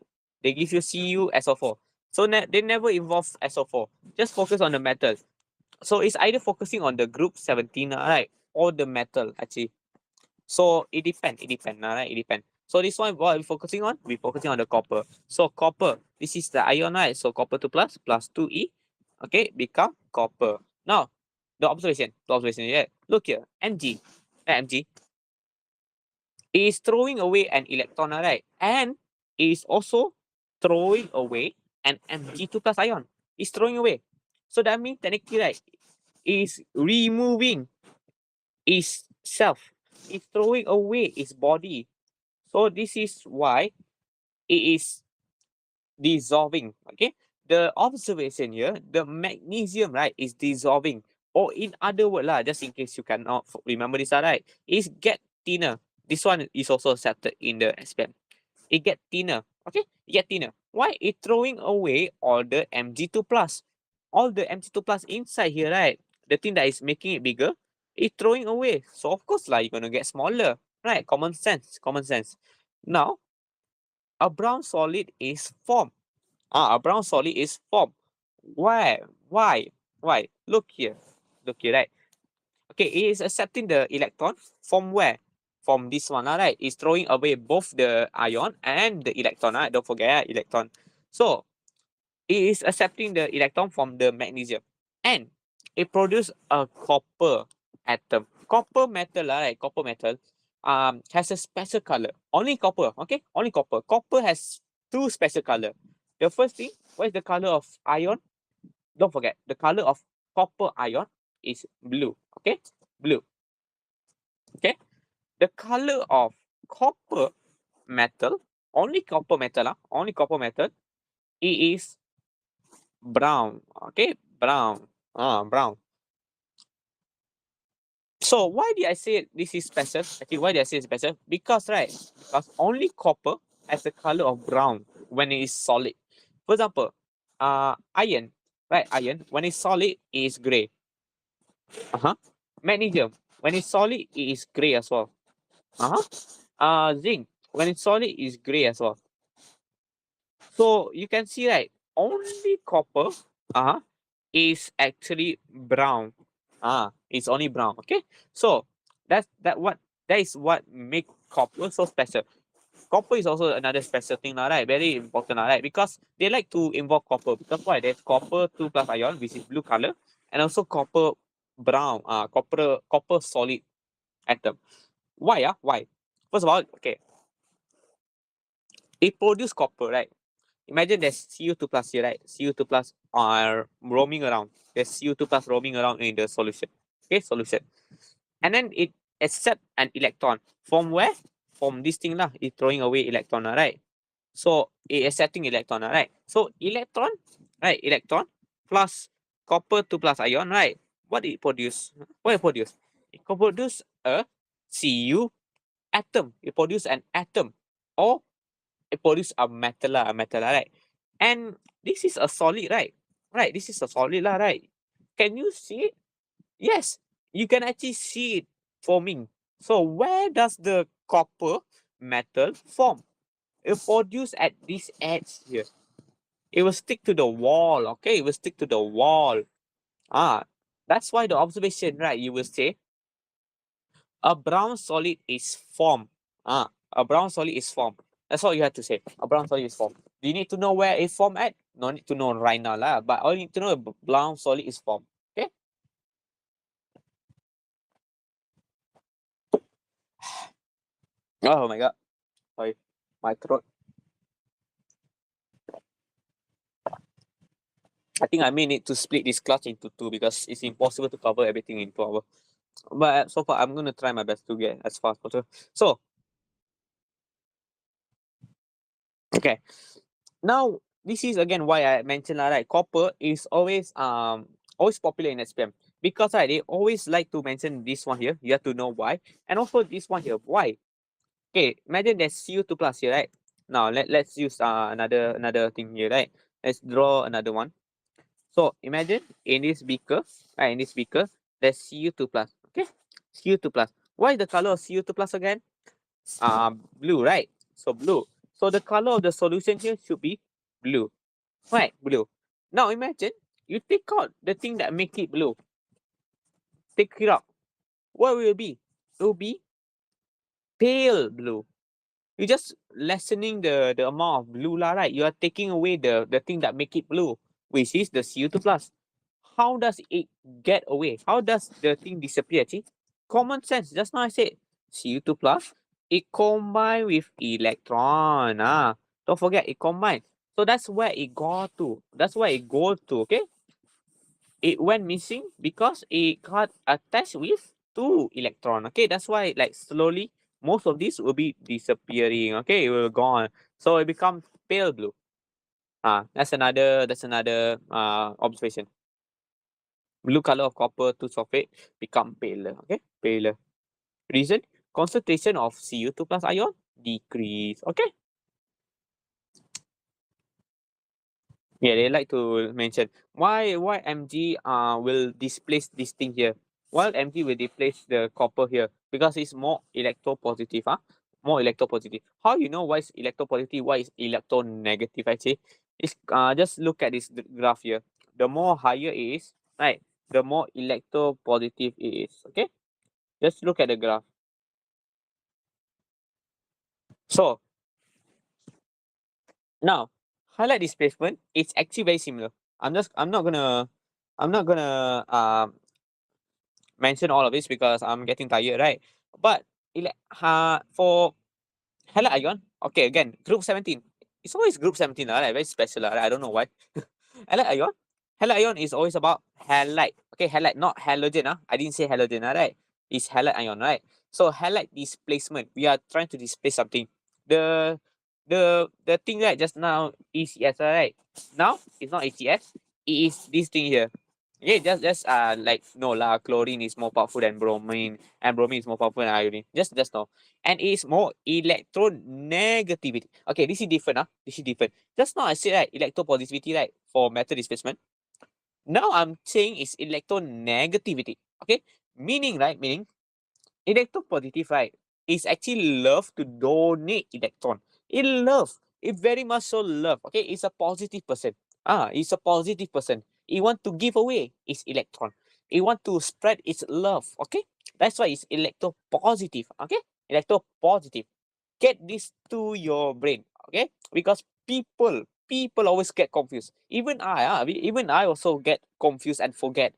they give you CuSO4. So they never involve SO4. Just focus on the metal. So it's either focusing on the group 17, right? Or the metal actually. So it depends, right? It depends. So this one, what are we focusing on? We're focusing on the copper. So copper, this is the ion, right? So copper 2 plus 2E, okay, become copper. Now, the observation, yeah. Look here, Mg is throwing away an electron, right? And is also throwing away an Mg2 plus ion. It's throwing away. So that means technically, right, is removing its self. It's throwing away its body. So this is why it is dissolving. Okay. The observation here, the magnesium, right, is dissolving. Or in other words, just in case you cannot remember this, right, is get thinner. This one is also accepted in the SPM. It get thinner. Okay, it get thinner. Why? It throwing away all the Mg2 plus. All the Mg2 plus inside here, right? The thing that is making it bigger, it throwing away. So of course you're gonna get smaller. Right? Common sense. Common sense. Now, a brown solid is formed. A brown solid is formed. Why? Why? Why? Look here. Look here, right? Okay, it is accepting the electron from where? From this one, right? It's throwing away both the ion and the electron, right? Don't forget electron. So it is accepting the electron from the magnesium, and it produces a copper atom. Copper metal, right? Copper metal has a special color. Only copper, okay? Only copper. Copper has two special color. The first thing, what is the color of ion? Don't forget, the color of copper ion is blue, okay? Blue, okay? The color of copper metal, only copper metal, only copper metal, it is brown, okay? Brown, brown. So why did I say this is special? Actually, why did I say it's special? Because, right, because only copper has the color of brown when it is solid. For example, iron, right? Iron, when it's solid, it is gray. Magnesium, when it's solid, it is gray as well. Zinc, when it's solid, it is gray as well. So you can see, right, only copper is actually brown. It's only brown. Okay. So that is what make copper so special. Copper is also another special thing, right? Very important, right? Because they like to involve copper. Because why? There's copper 2 plus ion, which is blue color, and also copper brown, copper solid atom. Why? Why? First of all, okay, it produce copper, right? Imagine there's Cu2 plus here, right? Cu2 plus are roaming around. There's Cu2 plus roaming around in the solution. Okay, solution. And then it accept an electron. From where? From this thing lah. It's throwing away electron, right? So it accepting electron, right? So electron, right? Electron plus copper 2 plus ion, right? What it produce? What it produce? It produce a Cu atom. It produce an atom. Or it produce a metal, right? And this is a solid, right? Right, this is a solid, right? Can you see it? Yes, you can actually see it forming. So where does the copper metal form? It produce at this edge here. It will stick to the wall, okay? It will stick to the wall. That's why the observation, right? You will say a brown solid is formed. A brown solid is formed. That's all you have to say. A brown solid is formed. Do you need to know where it's formed at? No need to know right now, lah. But all you need to know, a brown solid is formed. Okay. Oh my god. Sorry, my throat. I think I may need to split this class into two because it's impossible to cover everything in 2 hours. But so far, I'm gonna try my best to get as fast as possible. So, okay. Now, this is again why I mentioned, right? Copper is always popular in SPM because, right, they always like to mention this one here. You have to know why, and also this one here. Why? Okay, imagine there's CO2 plus here, right? Now let's use another thing here, right? Let's draw another one. So imagine in this beaker, right? In this beaker, there's CO2 plus. Okay, CO2 plus. What is the color of CO2 plus again? Blue, right? So blue. So the color of the solution here should be blue, right? Blue. Now imagine you take out the thing that make it blue. Take it out. What will it be? It will be pale blue. You're just lessening the amount of blue lah, right? You are taking away the thing that make it blue, which is the CO2 plus. How does it get away? How does the thing disappear? Actually, common sense. Just now I said CO2 plus. It combine with electron. Don't forget it combine. So that's where it got to. That's where it go to. Okay, it went missing because it got attached with two electron. Okay, that's why like slowly most of this will be disappearing. Okay, it will gone. So it becomes pale blue. That's another observation. Blue color of copper to sulfate become paler. Okay, paler. Reason, concentration of Cu2 plus ion decrease. Okay. Yeah, they like to mention why Mg will displace this thing here. While Mg will displace the copper here because it's more electropositive. More electropositive. How you know why it's electropositive? Why is electronegative actually? It's just look at this graph here. The more higher it is, right? The more electropositive it is. Okay. Just look at the graph. So now highlight displacement. It's actually very similar. I'm not gonna mention all of this because I'm getting tired, right? But for halide ion, okay, again, group 17. It's always group 17, right? Very special, right? I don't know why. halide ion. Halide ion is always about halide. Okay, halide, not halogen. I didn't say halogen, right? It's halide ion, right? So halide displacement. We are trying to displace something. The the thing right just now is ECS, right? Now it's not ECS. It is this thing here. Yeah, just like no lah, chlorine is more powerful than bromine, and bromine is more powerful than iodine. Just no. And it is more electronegativity. Okay, this is different, This is different. Just now I said right, electropositivity, right, for metal displacement. Now I'm saying it's electronegativity. Okay, meaning right, meaning electropositive, right, is actually love to donate electron. It love. It very much so love. Okay, it's a positive person. It's a positive person. It want to give away its electron. It want to spread its love. Okay, that's why it's electropositive. Okay, electropositive. Get this to your brain. Okay, because people always get confused. Even I also get confused and forget.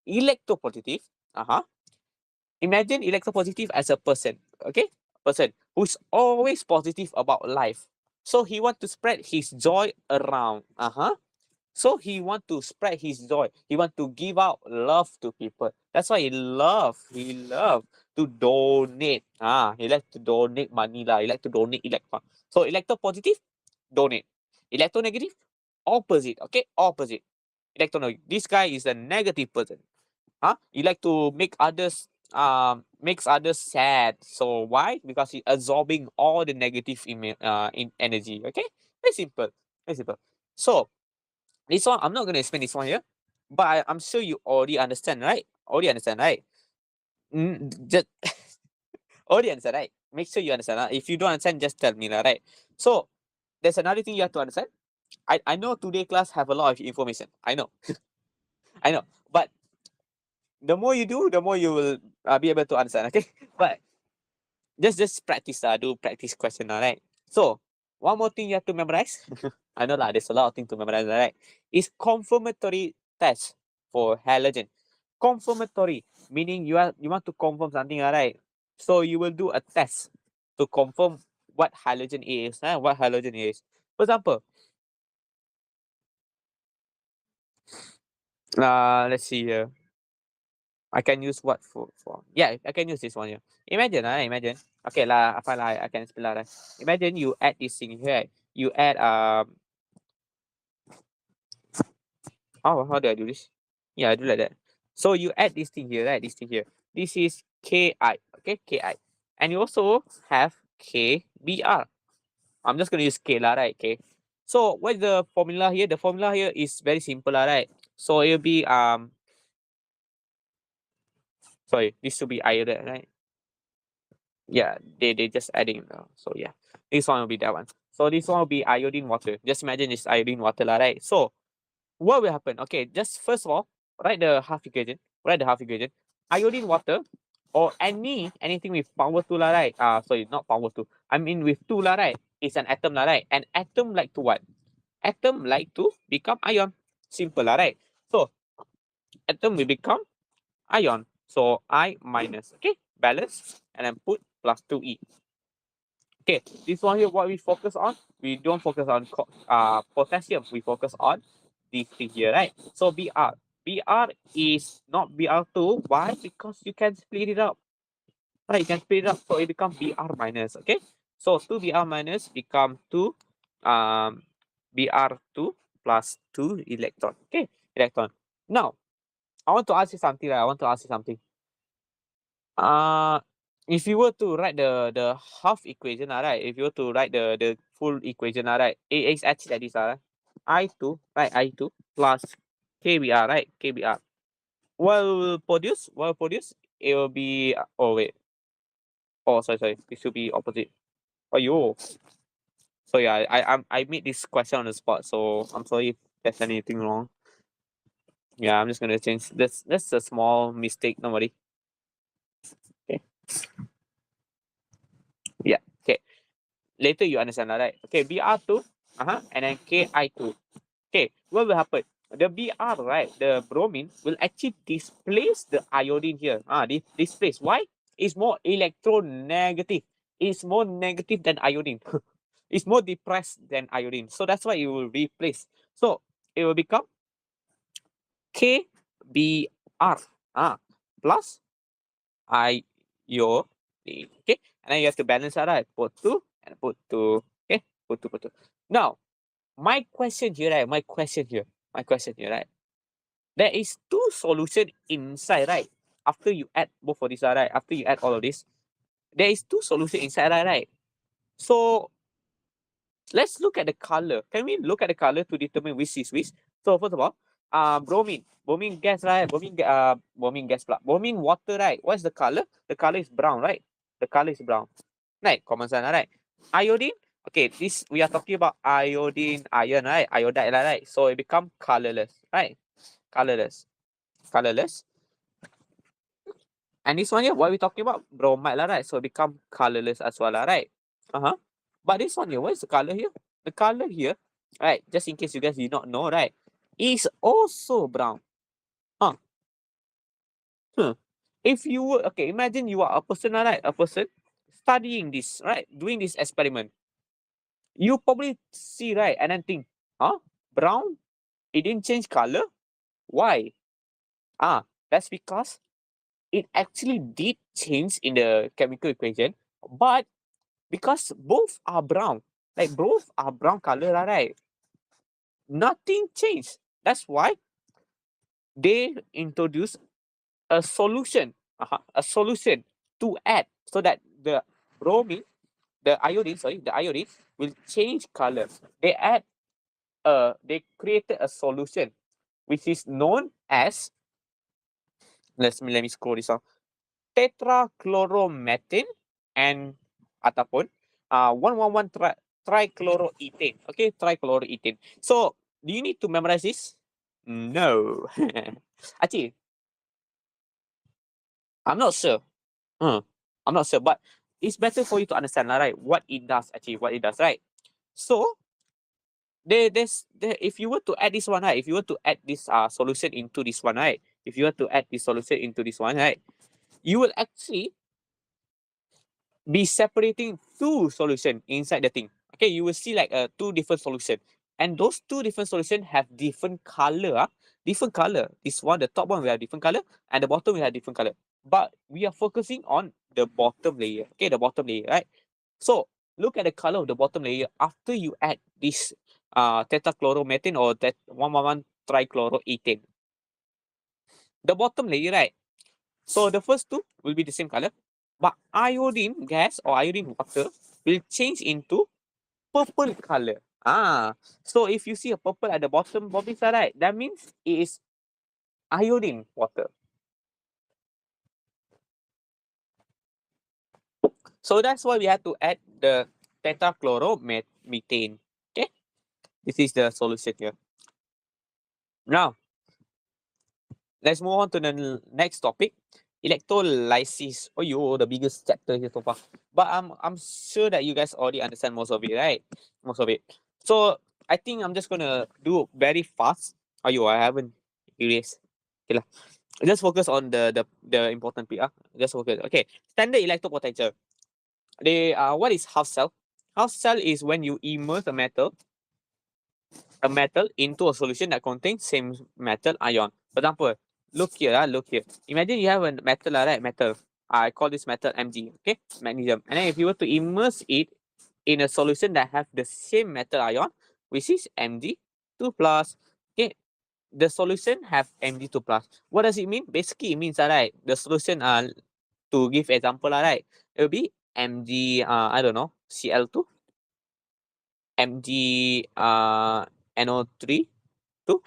Electropositive. Imagine electropositive as a person, okay? Person who's always positive about life. So he want to spread his joy around. So he want to spread his joy. He want to give out love to people. That's why he love. He love to donate. He like to donate money lah. He like to donate electron. So electropositive, donate. Electronegative, opposite. Okay, opposite. Electronegative. This guy is a negative person. You like to make others makes others sad. So why? Because it's absorbing all the negative in energy. Okay, very simple, very simple. So this one I'm not going to explain this one here, but I'm sure you already understand, right? Already understand, right? Just already understand, right? Make sure you understand. If you don't understand, just tell me, right? So there's another thing you have to understand. I know today class have a lot of information. I know, I know, but the more you do, the more you will be able to understand. Okay, but just practice. Do practice question. Right. So one more thing you have to memorize. I know lah. There's a lot of things to memorize. Right. Is confirmatory test for halogen. Confirmatory meaning you want to confirm something. Right. So you will do a test to confirm what halogen is. What halogen is. For example, let's see here. I can use what for? Yeah, I can use this one here. Imagine, imagine. Okay lah, apa lah, I can explain lah. Imagine you add this thing here. You add how do I do this? Yeah, I do like that. So you add this thing here, right? This thing here. This is Ki. Okay, Ki. And you also have KBr. I'm just going to use K lah, right? K. So what's the formula here? The formula here is very simple, right? So it'll be sorry, this should be iodide, right? Yeah, they just adding. So yeah, this one will be that one. So this one will be iodine water. Just imagine it's iodine water, lah, right? So what will happen? Okay, just first of all, write the half equation. Write the half equation. Iodine water or anything with power 2 lah, right? Sorry, not power 2. I mean with 2 lah, right? It's an atom lah, right? An atom like to what? Atom like to become ion. Simple lah, right? So atom will become ion. So I minus, okay, balance, and then put plus 2E. Okay, this one here, what we focus on, we don't focus on potassium, we focus on these thing here, right? So Br. Br is not Br2. Why? Because you can split it up. Right, you can split it up, so it becomes Br minus, okay? So 2 Br minus become 2 Br2 plus 2 electron, okay? Electron. Now, I want to ask you something, right? I want to ask you something. If you were to write the half equation, right? If you were to write the full equation, right? It is actually like this, right? I2, right? I2 plus KBr, right? KBr. What will produce? What will produce? It will be. Oh wait. Oh sorry. It should be opposite. Oh yo. So yeah, I made this question on the spot. So I'm sorry if there's anything wrong. Yeah, I'm just gonna change this. That's a small mistake. Don't worry. Okay. Yeah. Okay. Later you understand that, right? Okay, Br2, and then Ki2. Okay, what will happen? The Br, right, the bromine will actually displace the iodine here. Displace. Why? It's more electronegative. It's more negative than iodine. It's more depressed than iodine. So that's why it will replace. So it will become KBr plus iodine. Okay, and then you have to balance that, right? Put 2 and put 2. Okay, put 2. Now, my question here, right? Right? There is 2 solution inside, right? After you add both of these, right? After you add all of this, there is 2 solution inside, right? So let's look at the color. Can we look at the color to determine which is which? So first of all, bromine gas, right? Bromine gas plus bromine water, right? What's the color? The color is brown, right? The color is brown, right? Common sense, right? Iodine. Okay, this we are talking about iodine, iron, right? Iodide, right? So it become colorless, right? Colorless. And this one here, what are we talking about? Bromide, right? So it become colorless as well, right? But this one here, what is the color here? The color here, right? Just in case you guys did not know, right? Is also brown. If you were, okay, imagine you are a person, right? A person studying this, right? Doing this experiment. You probably see, right? And then think, brown? It didn't change color? Why? That's because it actually did change in the chemical equation, but because both are brown, like both are brown color, right? Nothing changed. That's why they introduce a solution, to add so that the bromine, the iodine will change color. They created a solution which is known as, let me scroll this out, tetrachloromethane and ataupun 111 trichloroethane. Okay, trichloroethane. So do you need to memorize this? No. Actually, I'm not sure. I'm not sure, but it's better for you to understand, right? What it does, right? So if you were to add this one, right? If you were to add this solution into this one, right? If you were to add this solution into this one, right? You will actually be separating 2 solution inside the thing. Okay, you will see like 2 different solution, and those 2 different solution have different color. Different color. This one, the top one, we have different color, and the bottom we have different color. But we are focusing on the bottom layer. Okay, the bottom layer, right? So look at the color of the bottom layer after you add this tetrachloromethane or that 111 trichloroethane. The bottom layer, right? So the first 2 will be the same color, but iodine gas or iodine water will change into purple color. So if you see a purple at the bottom of this, right, that means it is iodine water. So that's why we have to add the tetrachloromethane. Okay, this is the solution here. Now, let's move on to the next topic, electrolysis. Oh, the biggest chapter here so far. But I'm sure that you guys already understand most of it, right? Most of it. So I think I'm just gonna do very fast. I haven't erased. Okay lah. Just focus on the important bit. Just focus. Okay. Standard electrode potential. What is half cell? Half cell is when you immerse a metal into a solution that contains same metal ion. For example, look here, look here. Imagine you have a metal, right? Metal. I call this metal Mg, okay? Magnesium. And then if you were to immerse it in a solution that have the same metal ion, which is Mg2 plus, okay? The solution have Mg2 plus. What does it mean? Basically, it means, right, the solution, to give example, right, it will be Mg, I don't know, Cl2, Mg, NO3, 2.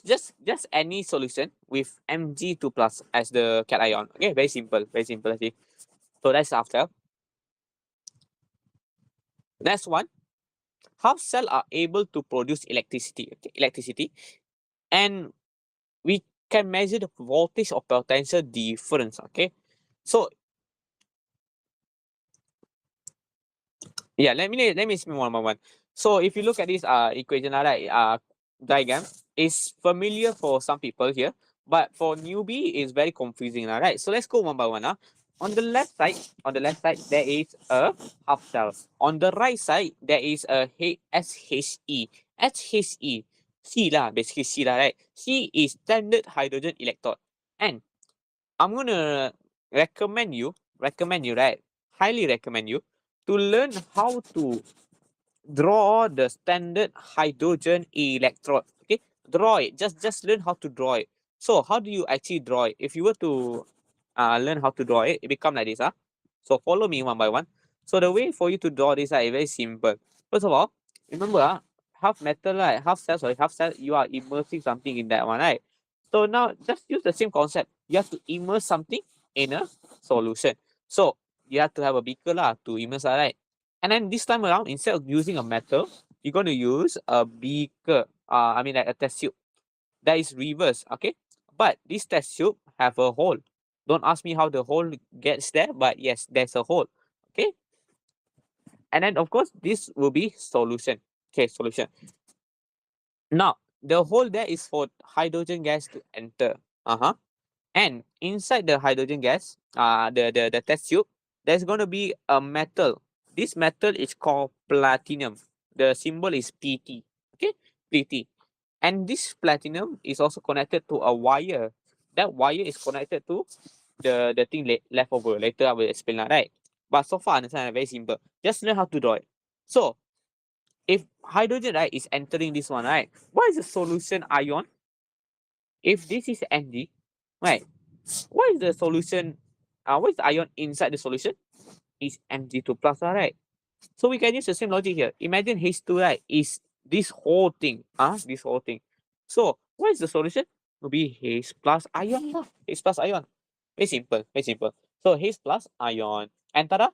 Just any solution with Mg2 plus as the cation. Okay, very simple, actually. So that's after. Next one, how cells are able to produce electricity. Okay, electricity, and we can measure the voltage or potential difference. Okay, so yeah, let me explain one by one. So if you look at this equation, right, diagram is familiar for some people here, but for newbie it's very confusing, right? So let's go one by one. On the left side, there is a half cell. On the right side, there is a SHE. SHE. C lah, basically C lah, right? C is standard hydrogen electrode. And I'm gonna recommend you, right? Highly recommend you to learn how to draw the standard hydrogen electrode. Okay, draw it. Just learn how to draw it. So how do you actually draw it? If you were to learn how to draw it, it become like this. So follow me one by one. So the way for you to draw this is very simple. First of all, remember half metal, right? Half cell, you are immersing something in that one, right? So now just use the same concept. You have to immerse something in a solution. So you have to have a beaker to immerse, right? And then this time around, instead of using a metal, you're going to use a beaker. I mean like a test tube. That is reverse, okay? But this test tube have a hole. Don't ask me how the hole gets there, but yes, there's a hole, okay? And then of course, this will be solution. Okay, solution. Now, the hole there is for hydrogen gas to enter. And inside the hydrogen gas, the test tube, there's going to be a metal. This metal is called platinum. The symbol is pt. Okay, pt. And this platinum is also connected to a wire. That wire is connected to the thing left over. Later I will explain that, right? But so far, understand, very simple. Just learn how to draw it. So if hydrogen, right, is entering this one, right, what is the solution ion? If this is Mg, right, what is the solution? What is the ion inside the solution? Is Mg2 plus, right? So we can use the same logic here. Imagine H2, right, is this whole thing. This whole thing. So what is the solution? Will be H plus ion. H plus ion. Very simple, very simple. So H plus ion. And tada,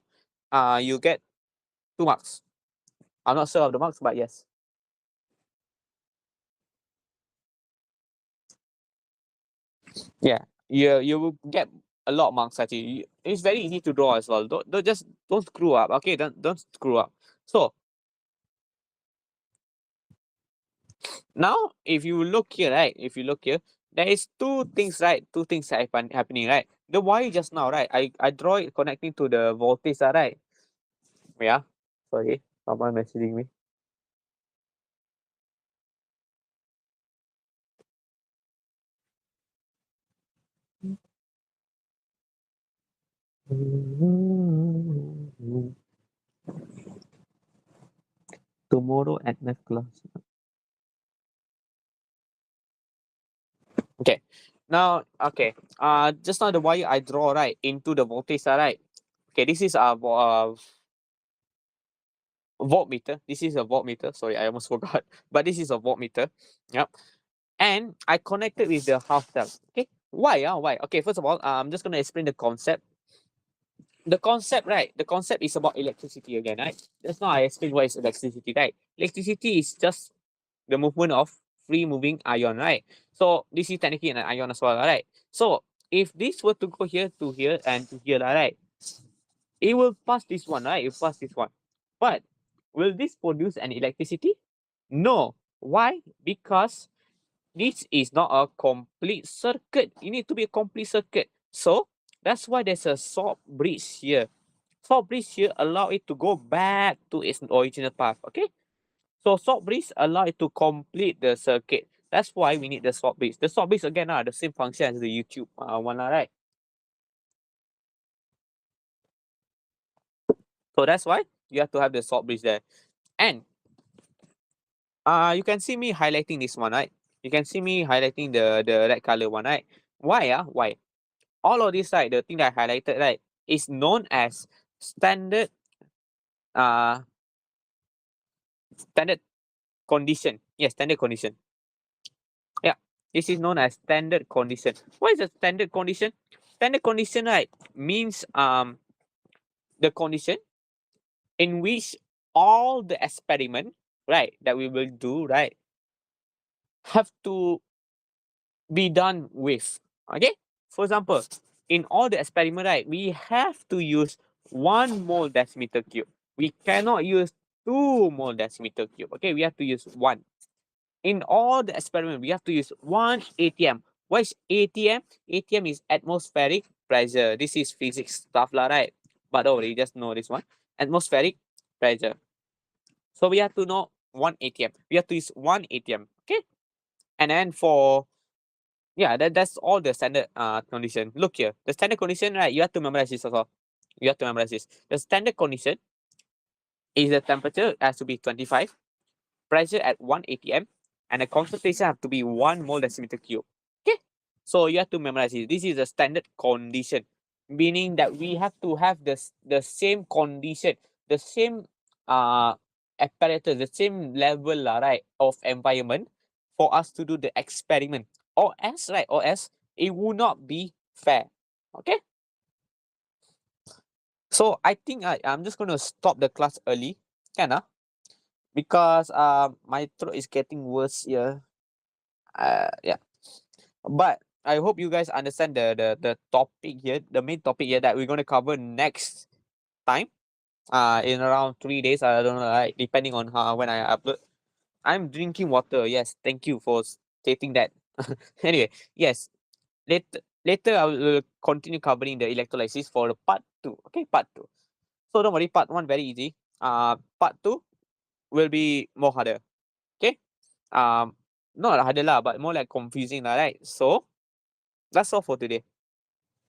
you get 2 marks. I'm not sure of the marks, but yes. Yeah, you will get a lot of marks actually. It's very easy to draw as well. Don't screw up. Okay, don't screw up. So now if you look here, right? If you look here, there is two things, right? Two things happening, right? The wire just now, right? I draw it connecting to the voltage, right? Yeah. Sorry, someone messaging me. Tomorrow at math class. Okay. Now, okay. Just now the wire I draw, right, into the voltage, right? Okay, this is voltmeter. This is a voltmeter. Sorry, I almost forgot. But this is a voltmeter. Yep. And I connected with the half cell. Okay. Why? Why? Okay, first of all, I'm just gonna explain the concept. The concept, right? The concept is about electricity again, right? Just now I explained what is electricity, right? Electricity is just the movement of free moving ion, right? So this is technically an ion as well, right? So if this were to go here to here and to here, right? It will pass this one, right? It will pass this one. But will this produce an electricity? No. Why? Because this is not a complete circuit. It need to be a complete circuit. So that's why there's a salt bridge here. Salt bridge here allow it to go back to its original path. Okay. So salt bridge allow it to complete the circuit. That's why we need the salt bridge. The salt bridge again are the same function as the YouTube one, right? So that's why you have to have the salt bridge there. And you can see me highlighting this one, right? You can see me highlighting the red color one, right? Why? Why? All of this, right, the thing that I highlighted, right, is known as standard uh standard condition. Yes, standard condition. Yeah, this is known as standard condition. What is a standard condition? Standard condition, right, means the condition in which all the experiment, right, that we will do, right, have to be done with. Okay? For example, in all the experiment, right, we have to use 1 mole decimeter cube. We cannot use 2 mole decimeter cube. Okay, we have to use 1. In all the experiment, we have to use 1 atm. What is atm? Atm is atmospheric pressure. This is physics stuff, lah, right? But don't worry, just know this one. Atmospheric pressure. So we have to know 1 atm. We have to use 1 atm. Okay? And then for yeah, that's all the standard condition. Look here, the standard condition, right? You have to memorize this also. You have to memorize this. The standard condition is the temperature has to be 25, pressure at 1 atm, and the concentration have to be 1 mole decimeter cube. Okay, so you have to memorize this. This is a standard condition, meaning that we have to have the same condition, the same apparatus, the same level, right, of environment for us to do the experiment. Or else, right, or else it will not be fair. Okay. So I think I'm just going to stop the class early, can because my throat is getting worse here. Yeah. But I hope you guys understand the topic here, the main topic here that we're going to cover next time. In around 3 days. I don't know, right? Depending on how when I upload. I'm drinking water. Yes, thank you for stating that. Anyway, yes. Later I will continue covering the electrolysis for the part 2. Okay, part 2. So don't worry, part 1 very easy. Part 2 will be more harder. Okay. Not harder lah, but more like confusing lah, right? So that's all for today.